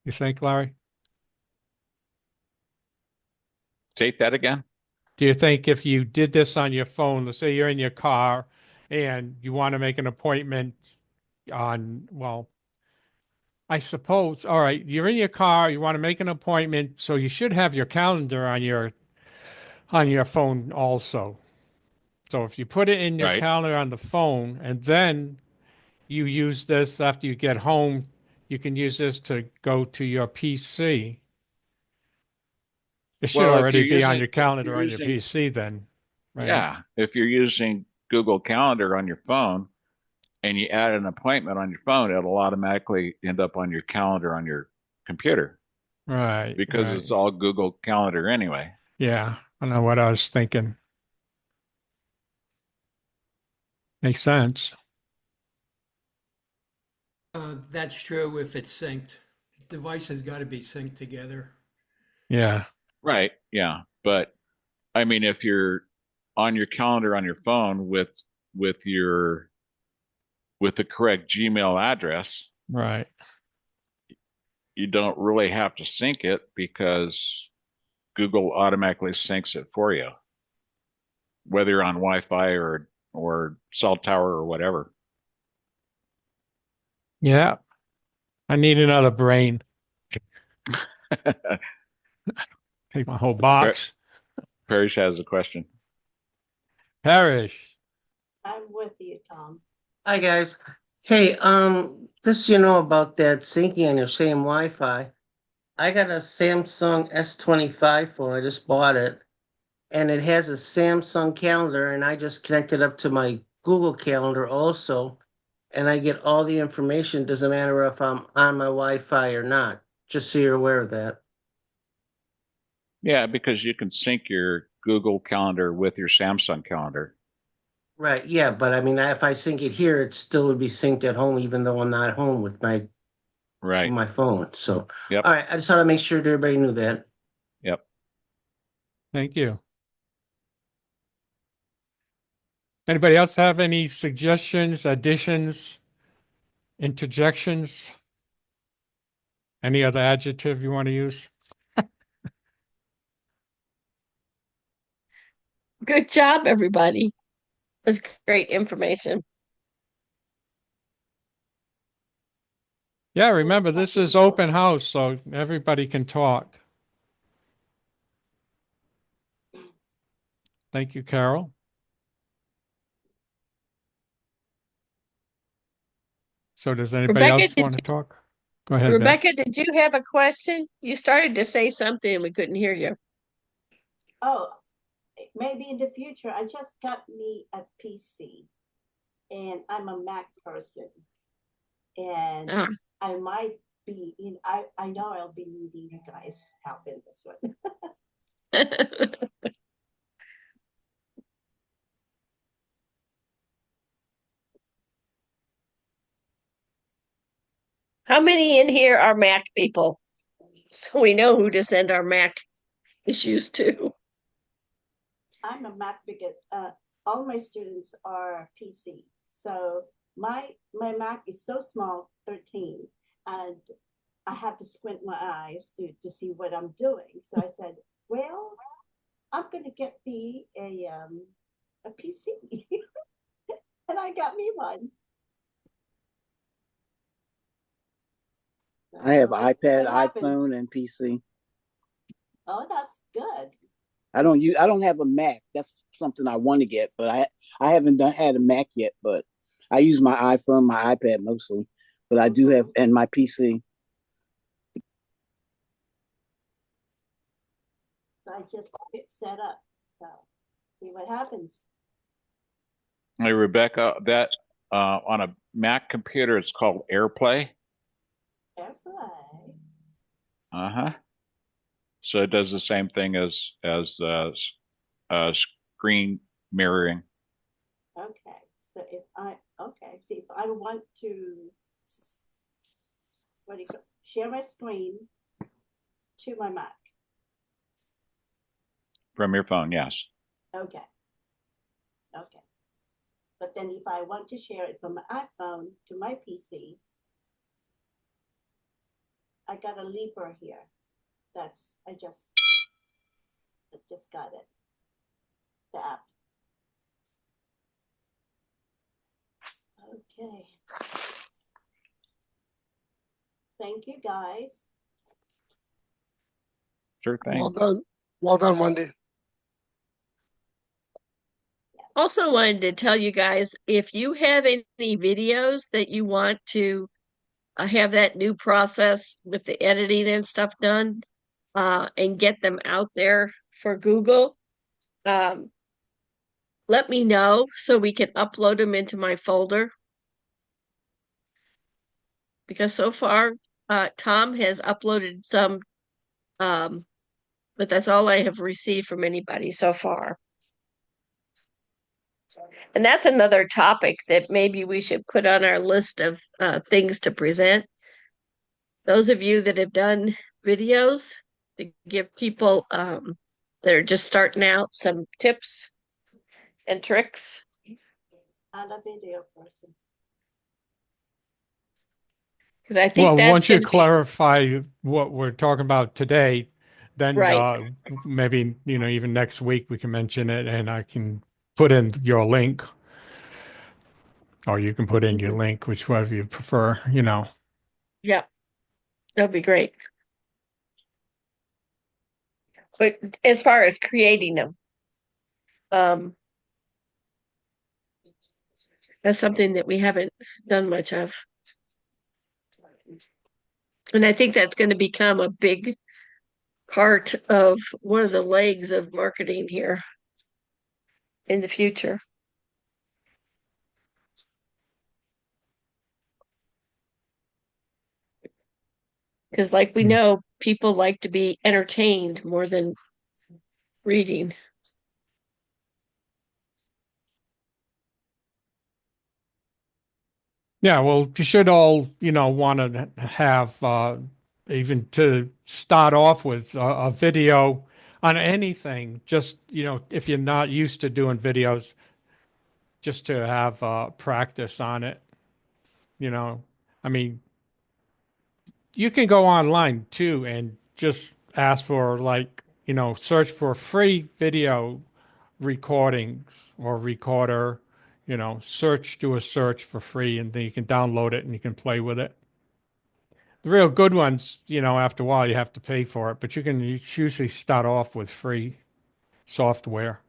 You think, Larry? Take that again. Do you think if you did this on your phone, let's say you're in your car and you want to make an appointment well, I suppose, all right, you're in your car, you want to make an appointment, so you should have your calendar on your phone also. So if you put it in your Right. calendar on the phone and then you use this after you get home, you can use this to go to your PC. It should Well, already be on your if calendar you're on your using, PC then, right? yeah, if you're using Google Calendar on your phone and you add an appointment on your phone, it'll automatically end up on your calendar on your computer Right, because right. it's all Google Calendar anyway. Yeah, I know what I was thinking. Makes sense. That's true if it's synced. Device has got to be synced together. Yeah. Right. Yeah. But I mean, if you're on your calendar on your phone with your with the correct Gmail address, Right. you don't really have to sync it because Google automatically syncs it for you, whether you're on Wi-Fi or cell tower or whatever. Yeah. I need another brain. Take my whole box. Parrish has a question. Parrish. I'm with you, Tom. Hi guys. Hey, just so you know about that syncing on your same Wi-Fi. I got a Samsung S25 phone. I just bought it, and it has a Samsung calendar, and I just connected up to my Google Calendar also, and I get all the information. Doesn't matter if I'm on my Wi-Fi or not. Just so you're aware of that. Yeah, because you can sync your Google Calendar with your Samsung calendar. Right, yeah, but I mean, if I sync it here, it still would be synced at home, even though I'm not home with Right. my phone. So, Yep. all right, I just thought I'd make sure that everybody knew that. Yep. Thank you. Anybody else have any suggestions, additions, interjections? Any other adjective you want to use? Good job, everybody. That's great information. Yeah, remember, this is open house, so everybody can talk. Thank you, Carol. So does anybody Rebecca, else want to talk? Go ahead, Beth. Rebecca, did you have a question? You started to say something and we couldn't hear you. Oh, maybe in the future. I just got me a PC, and I'm a Mac person, and Ah. I might be in. I know I'll be needing you guys' help in this one. How many in here are Mac people? So we know who to send our Mac issues to. I'm a Mac because all my students are PC. So my Mac is so small, 13, and I have to squint my eyes to see what I'm doing. So I said, well, I'm gonna get me a PC. And I got me one. I have So iPad, what happens? iPhone, and PC. Oh, that's good. I don't have a Mac. That's something I want to get, but I haven't had a Mac yet. But I use my iPhone, my iPad mostly. But I do have and my PC. So I just get set up. So see what happens. Hey, Rebecca, that on a Mac computer, it's called AirPlay. AirPlay. Uh-huh. So it does the same thing as screen mirroring. Okay. So see if I want to share my screen to my Mac. From your phone, yes. Okay. Okay. But then if I want to share it from my iPhone to my PC, I got a lever here. I just got it. The app. Okay. Thank you, guys. Sure thing. Well done. Well done, Wendy. Also wanted to tell you guys, if you have any videos that you want to have that new process with the editing and stuff done, and get them out there for Google, let me know so we can upload them into my folder. Because so far, Tom has uploaded some, but that's all I have received from anybody so far. And that's another topic that maybe we should put on our list of things to present. Those of you that have done videos, to give people that are just starting out some tips and tricks. I'm a video person. Because I think Well, that's once you going to be clarify what we're talking about today, then right. maybe, even next week we can mention it and I can put in your link. Or you can put in your link, whichever you prefer, Yeah, that'd be great. But as far as creating them, That's something that we haven't done much of. And I think that's going to become a big part of one of the legs of marketing here in the future. Because, like we know, people like to be entertained more than reading. Yeah, well, you should all, want to have, even to start off with a video on anything, just, if you're not used to doing videos, just to have practice on it. I mean, you can go online too and just ask for search for free video recordings or recorder, do a search for free and then you can download it and you can play with it. The real good ones, after a while you have to pay for it, but you usually start off with free software.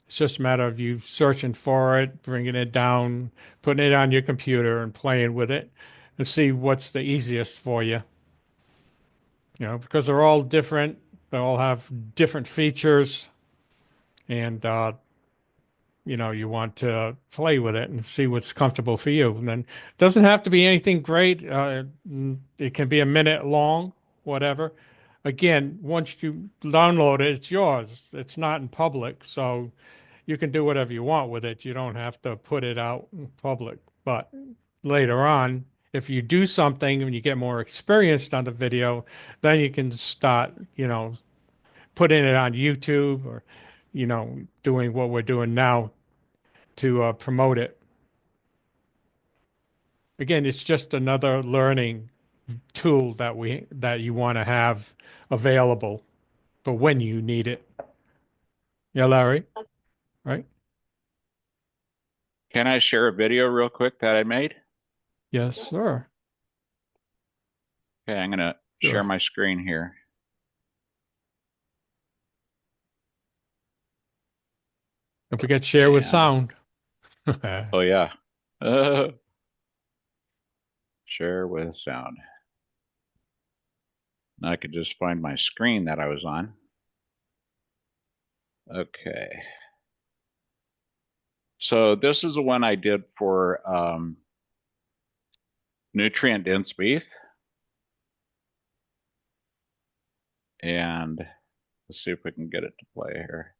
It's just a matter of you searching for it, bringing it down, putting it on your computer and playing with it and see what's the easiest for you. Because they're all different. They all have different features and, you want to play with it and see what's comfortable for you. And then it doesn't have to be anything great. It can be a minute long, whatever. Again, once you download it, it's yours. It's not in public, so you can do whatever you want with it. You don't have to put it out in public. But later on, if you do something and you get more experienced on the video, then you can start, putting it on YouTube or, doing what we're doing now to promote it. Again, it's just another learning tool that you want to have available for when you need it. Yeah, Larry, right? Can I share a video real quick that I made? Yes, sir. Okay, I'm going to share my screen here. Don't forget share with sound. Oh, yeah. Share with sound. Now I could just find my screen that I was on. Okay. So this is the one I did for nutrient dense beef. And let's see if we can get it to play here.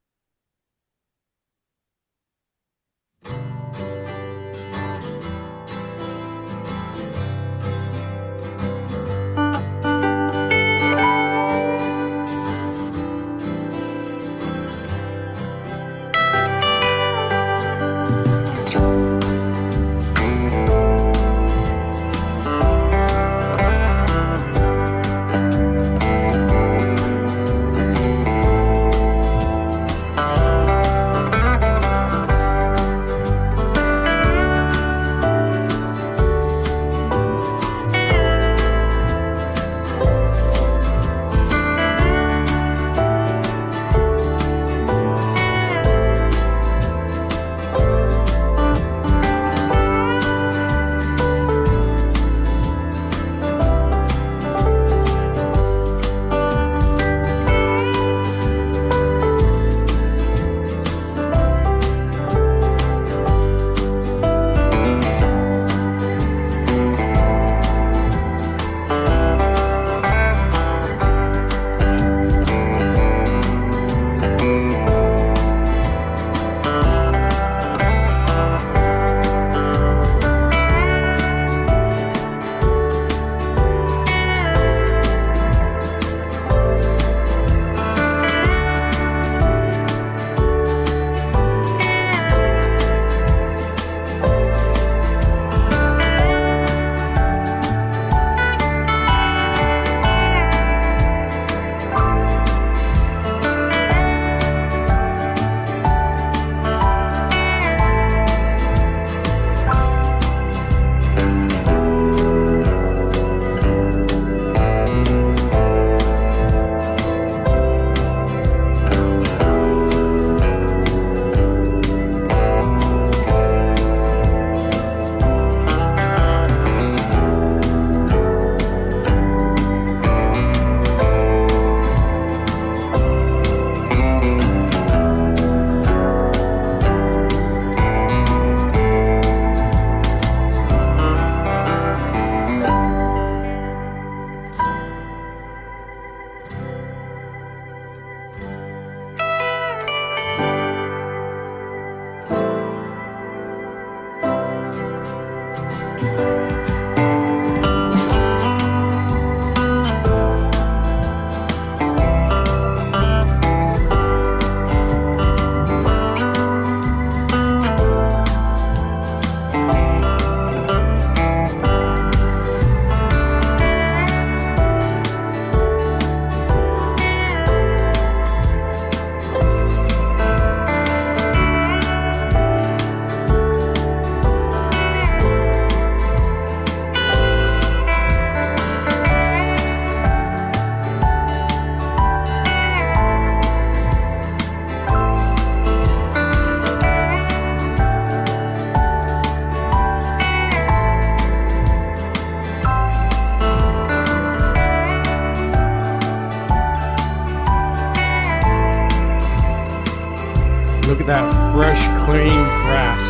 that fresh, clean grass.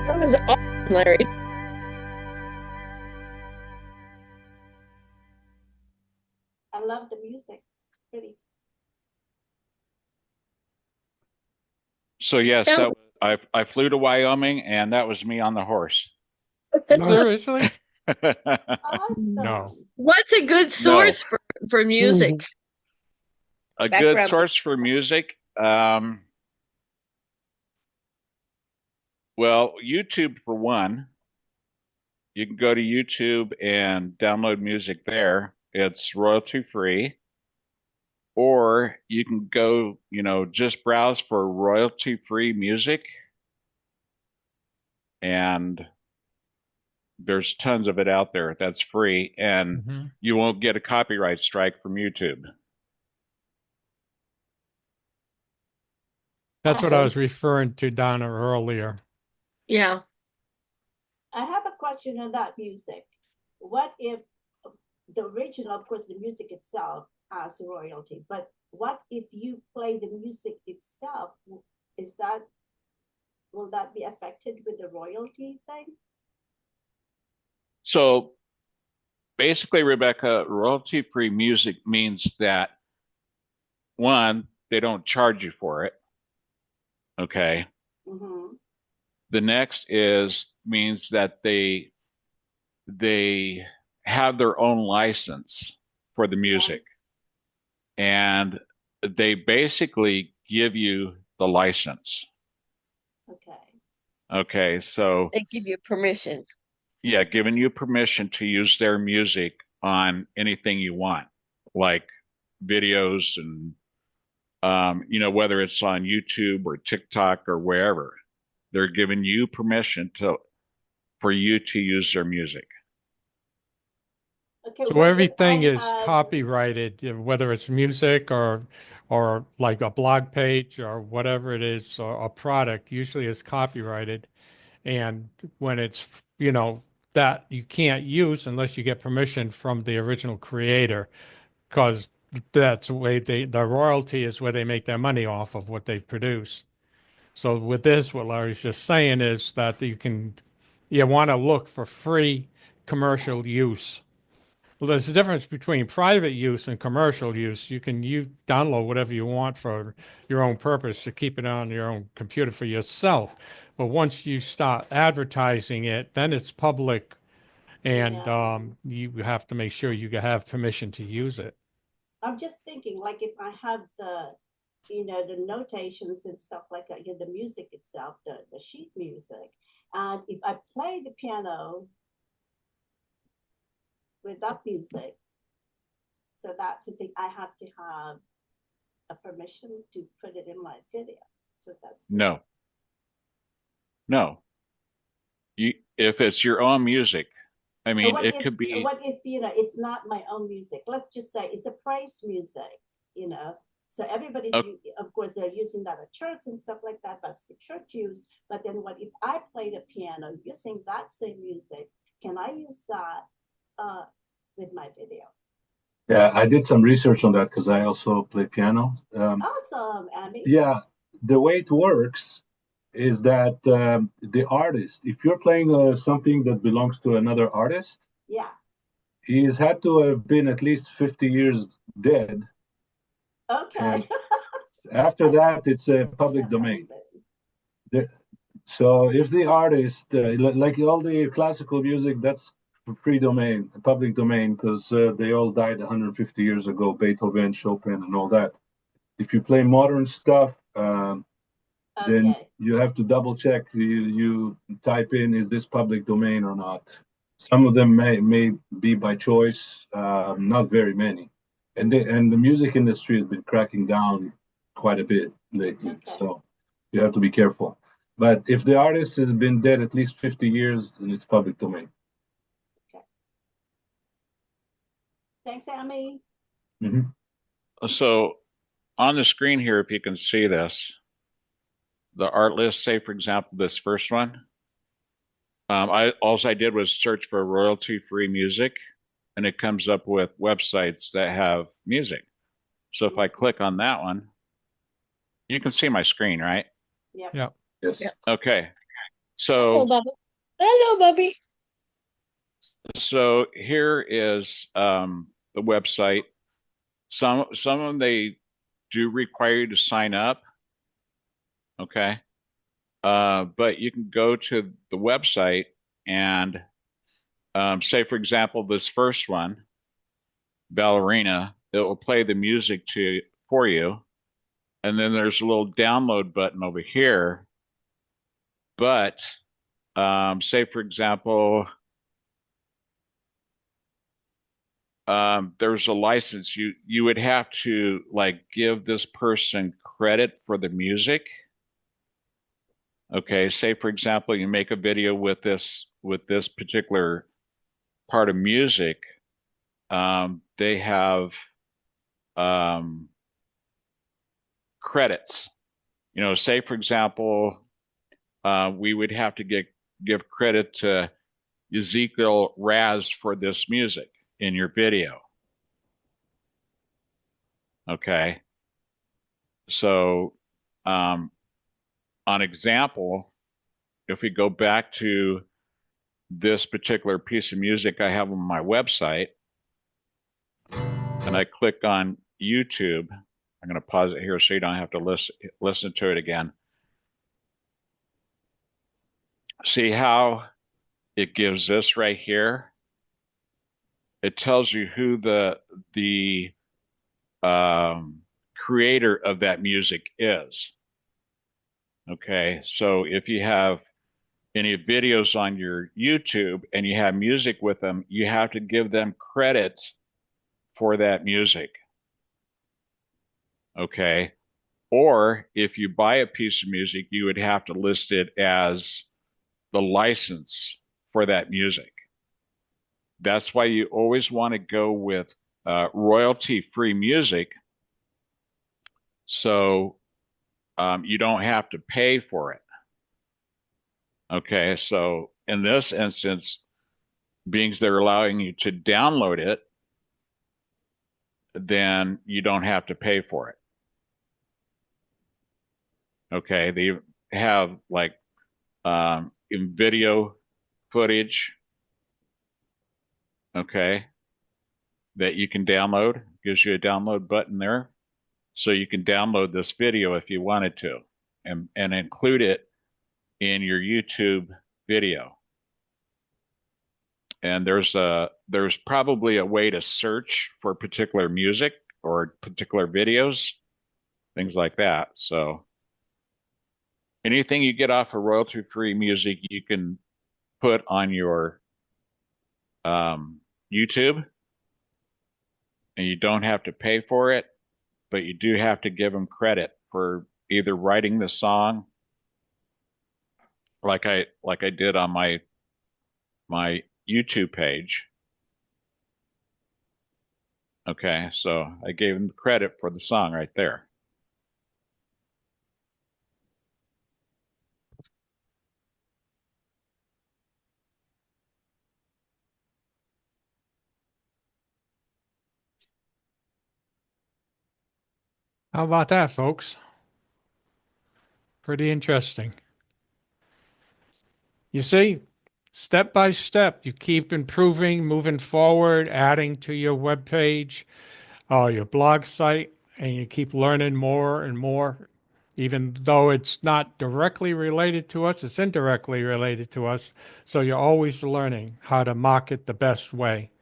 That was awesome, Larry. I love the music. It's pretty. So yes, Yeah. I flew to Wyoming, and that was me on the horse. Seriously? Awesome. No. What's a good source for music? A good Background. source for music. Well, YouTube for one. You can go to YouTube and download music there. It's royalty free. Or you can go, just browse for royalty free music. And there's tons of it out there that's free, and you won't get a copyright strike from YouTube. That's what I Awesome. was referring to, Donna, earlier. Yeah. I have a question on that music. What if the original, of course, the music itself has royalty, but what if you play the music itself? Will that be affected with the royalty thing? So basically, Rebecca, royalty-free music means that, one, they don't charge you for it. Okay. Mm-hmm. The next means that they have their own license for the music. And they basically give you the license. Okay, so they give you permission. Yeah, giving you permission to use their music on anything you want, like videos and whether it's on YouTube or TikTok or wherever. They're giving you permission for you to use their music. Okay, So everything is copyrighted, whether it's music or like a blog page or whatever it is, or a product usually is copyrighted. And when it's, that you can't use unless you get permission from the original creator, because that's the way the royalty is where they make their money off of what they produce. So with this, what Larry's just saying is that you want to look for free commercial use. Well, there's a difference between private use and commercial use. You can download whatever you want for your own purpose to keep it on your own computer for yourself. But once you start advertising it, then it's public, and you have to make sure you have permission to use it. I'm just thinking, like if I have the notations and stuff like that, the music itself, the sheet music, and if I play the piano with that music, so that's the thing, I have to have a permission to put it in my video. So that's no. If it's your own music, I mean, it could be. What if it's not my own music? Let's just say it's a praise music, So everybody's, of course, they're using that at church and stuff like that. That's for church use. But then what if I play the piano using that same music? Can I use that with my video? Yeah, I did some research on that because I also play piano. Awesome, Amy. Yeah, the way it works is that the artist, if you're playing something that belongs to another artist, he's had to have been at least 50 years dead. Okay. After that, it's a public domain. So if the artist, like all the classical music, that's free domain, public domain, because they all died 150 years ago, Beethoven, Chopin, and all that. If you play modern stuff, then you have to double check. You type in, is this public domain or not? Some of them may be by choice, not very many. And the music industry has been cracking down quite a bit lately, so you have to be careful. But if the artist has been dead at least 50 years, then it's public domain. Okay. Thanks, Amy. Mm-hmm. So on the screen here, if you can see this, the art list, say, for example, this first one, all I did was search for royalty-free music, and it comes up with websites that have music. So if I click on that one, you can see my screen, right? Yep. Yeah. Yes. Yeah. Okay. Hello, So, Bubby. Hello, Bubby. so here is the website. Some of them, they do require you to sign up. Okay. But you can go to the website and say, for example, this first one, Ballerina, it will play the music for you. And then there's a little download button over here. But say, for example, there's a license. You would have to like give this person credit for the music. Okay, say for example, you make a video with this particular part of music. They have credits. You know, say for example, we would have to give credit to Ezekiel Raz for this music in your video. Okay. So, on example, if we go back to this particular piece of music I have on my website, and I click on YouTube, I'm going to pause it here so you don't have to listen to it again. See how it gives this right here? It tells you who the creator of that music is. Okay, so if you have any videos on your YouTube and you have music with them, you have to give them credit for that music. Okay, or if you buy a piece of music, you would have to list it as the license for that music. That's why you always want to go with royalty-free music, so you don't have to pay for it. Okay, so in this instance, being they're allowing you to download it, then you don't have to pay for it. Okay, they have like in video footage, okay, that you can download. Gives you a download button there. So you can download this video if you wanted to and include it in your YouTube video. And there's probably a way to search for particular music or particular videos, things like that. So anything you get off of royalty-free music, you can put on your YouTube, and you don't have to pay for it, but you do have to give them credit for either writing the song, like I did on my YouTube page. Okay, so I gave them credit for the song right there. How about that, folks? Pretty interesting. You see, step by step, you keep improving, moving forward, adding to your web page, your blog site, and you keep learning more and more. Even though it's not directly related to us, it's indirectly related to us. So you're always learning how to market the best way.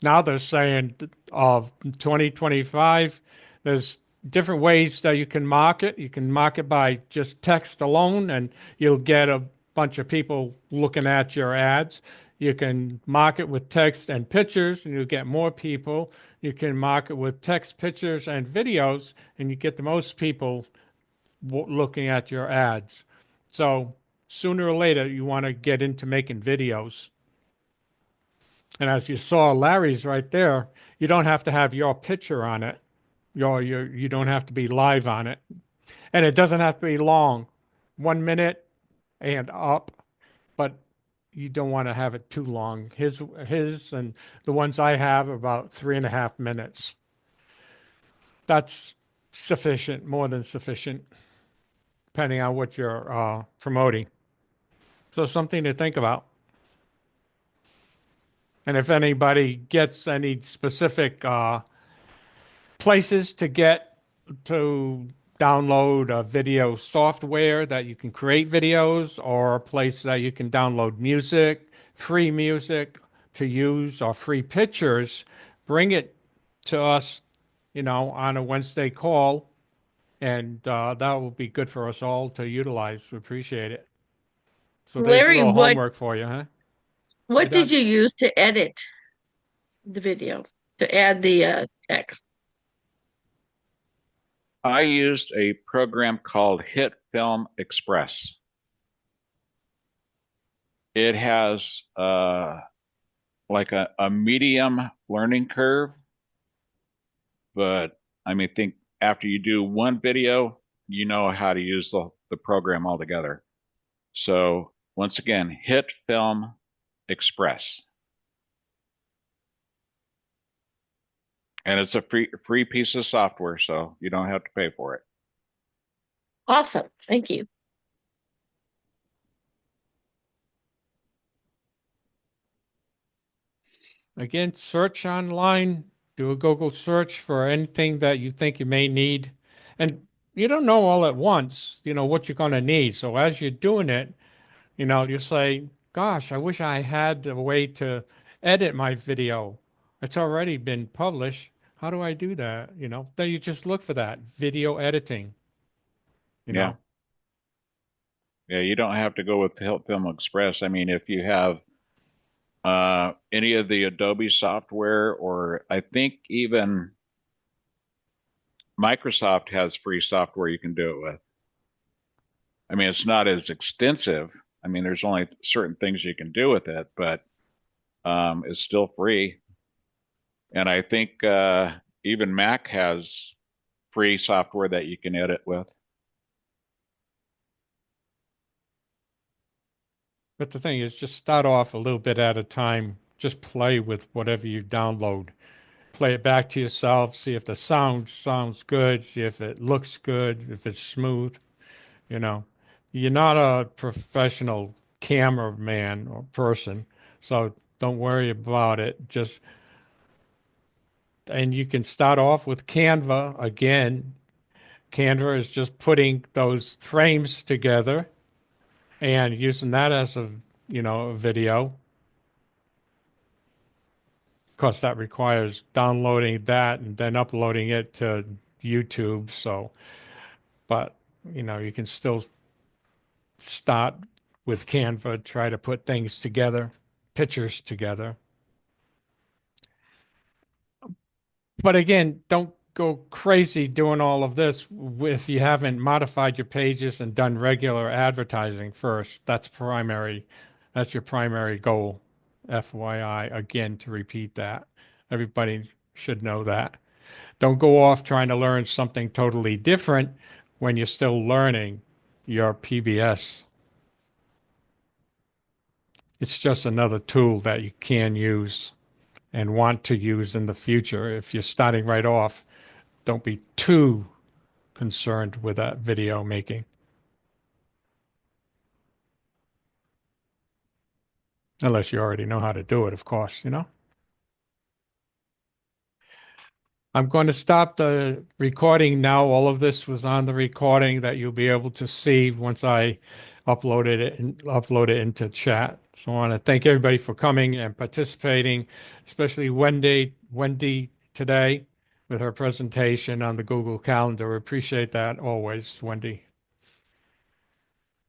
Now they're saying of 2025, there's different ways that you can market. You can market by just text alone, and you'll get a bunch of people looking at your ads. You can market with text and pictures, and you'll get more people. You can market with text, pictures, and videos, and you get the most people looking at your ads. So sooner or later, you want to get into making videos. And as you saw Larry's right there, you don't have to have your picture on it. You don't have to be live on it. And it doesn't have to be long, 1 minute and up. But you don't want to have it too long. His and the ones I have are about 3.5 minutes. That's sufficient, more than sufficient, depending on what you're promoting. So something to think about. And if anybody gets any specific places to get to download a video software that you can create videos, or a place that you can download music, free music to use, or free pictures, bring it to us, on a Wednesday call, and that will be good for us all to utilize. We appreciate it. So there's a Larry, little what homework for you, huh? what You did done? you use to edit the video, to add the text? I used a program called Hit Film Express. It has like a medium learning curve, but I mean, think after you do one video, you know how to use the program altogether. So once again, Hit Film Express. And it's a free piece of software, so you don't have to pay for it. Awesome. Thank you. Again, search online, do a Google search for anything that you think you may need. And you don't know all at once, what you're going to need. So as you're doing it, you say, gosh, I wish I had a way to edit my video. It's already been published. How do I do that? Then you just look for that video editing, Yeah. Yeah, you don't have to go with Hit Film Express. I mean, if you have any of the Adobe software, or I think even Microsoft has free software you can do it with. I mean, it's not as extensive. I mean, there's only certain things you can do with it, but it's still free. And I think even Mac has free software that you can edit with. But the thing is, just start off a little bit at a time. Just play with whatever you download. Play it back to yourself, see if the sound sounds good, see if it looks good, if it's smooth. You're not a professional cameraman or person, so don't worry about it. And you can start off with Canva again. Canva is just putting those frames together and using that as a video. Of course, that requires downloading that and then uploading it to YouTube. But you can still start with Canva, try to put things together, pictures together. But again, don't go crazy doing all of this if you haven't modified your pages and done regular advertising first. That's your primary goal. FYI, again, to repeat that. Everybody should know that. Don't go off trying to learn something totally different when you're still learning your PBS. It's just another tool that you can use and want to use in the future. If you're starting right off, don't be too concerned with that video making. Unless you already know how to do it, of course, I'm going to stop the recording now. All of this was on the recording that you'll be able to see once I upload it into chat. So I want to thank everybody for coming and participating, especially Wendy today with her presentation on the Google Calendar. We appreciate that always, Wendy.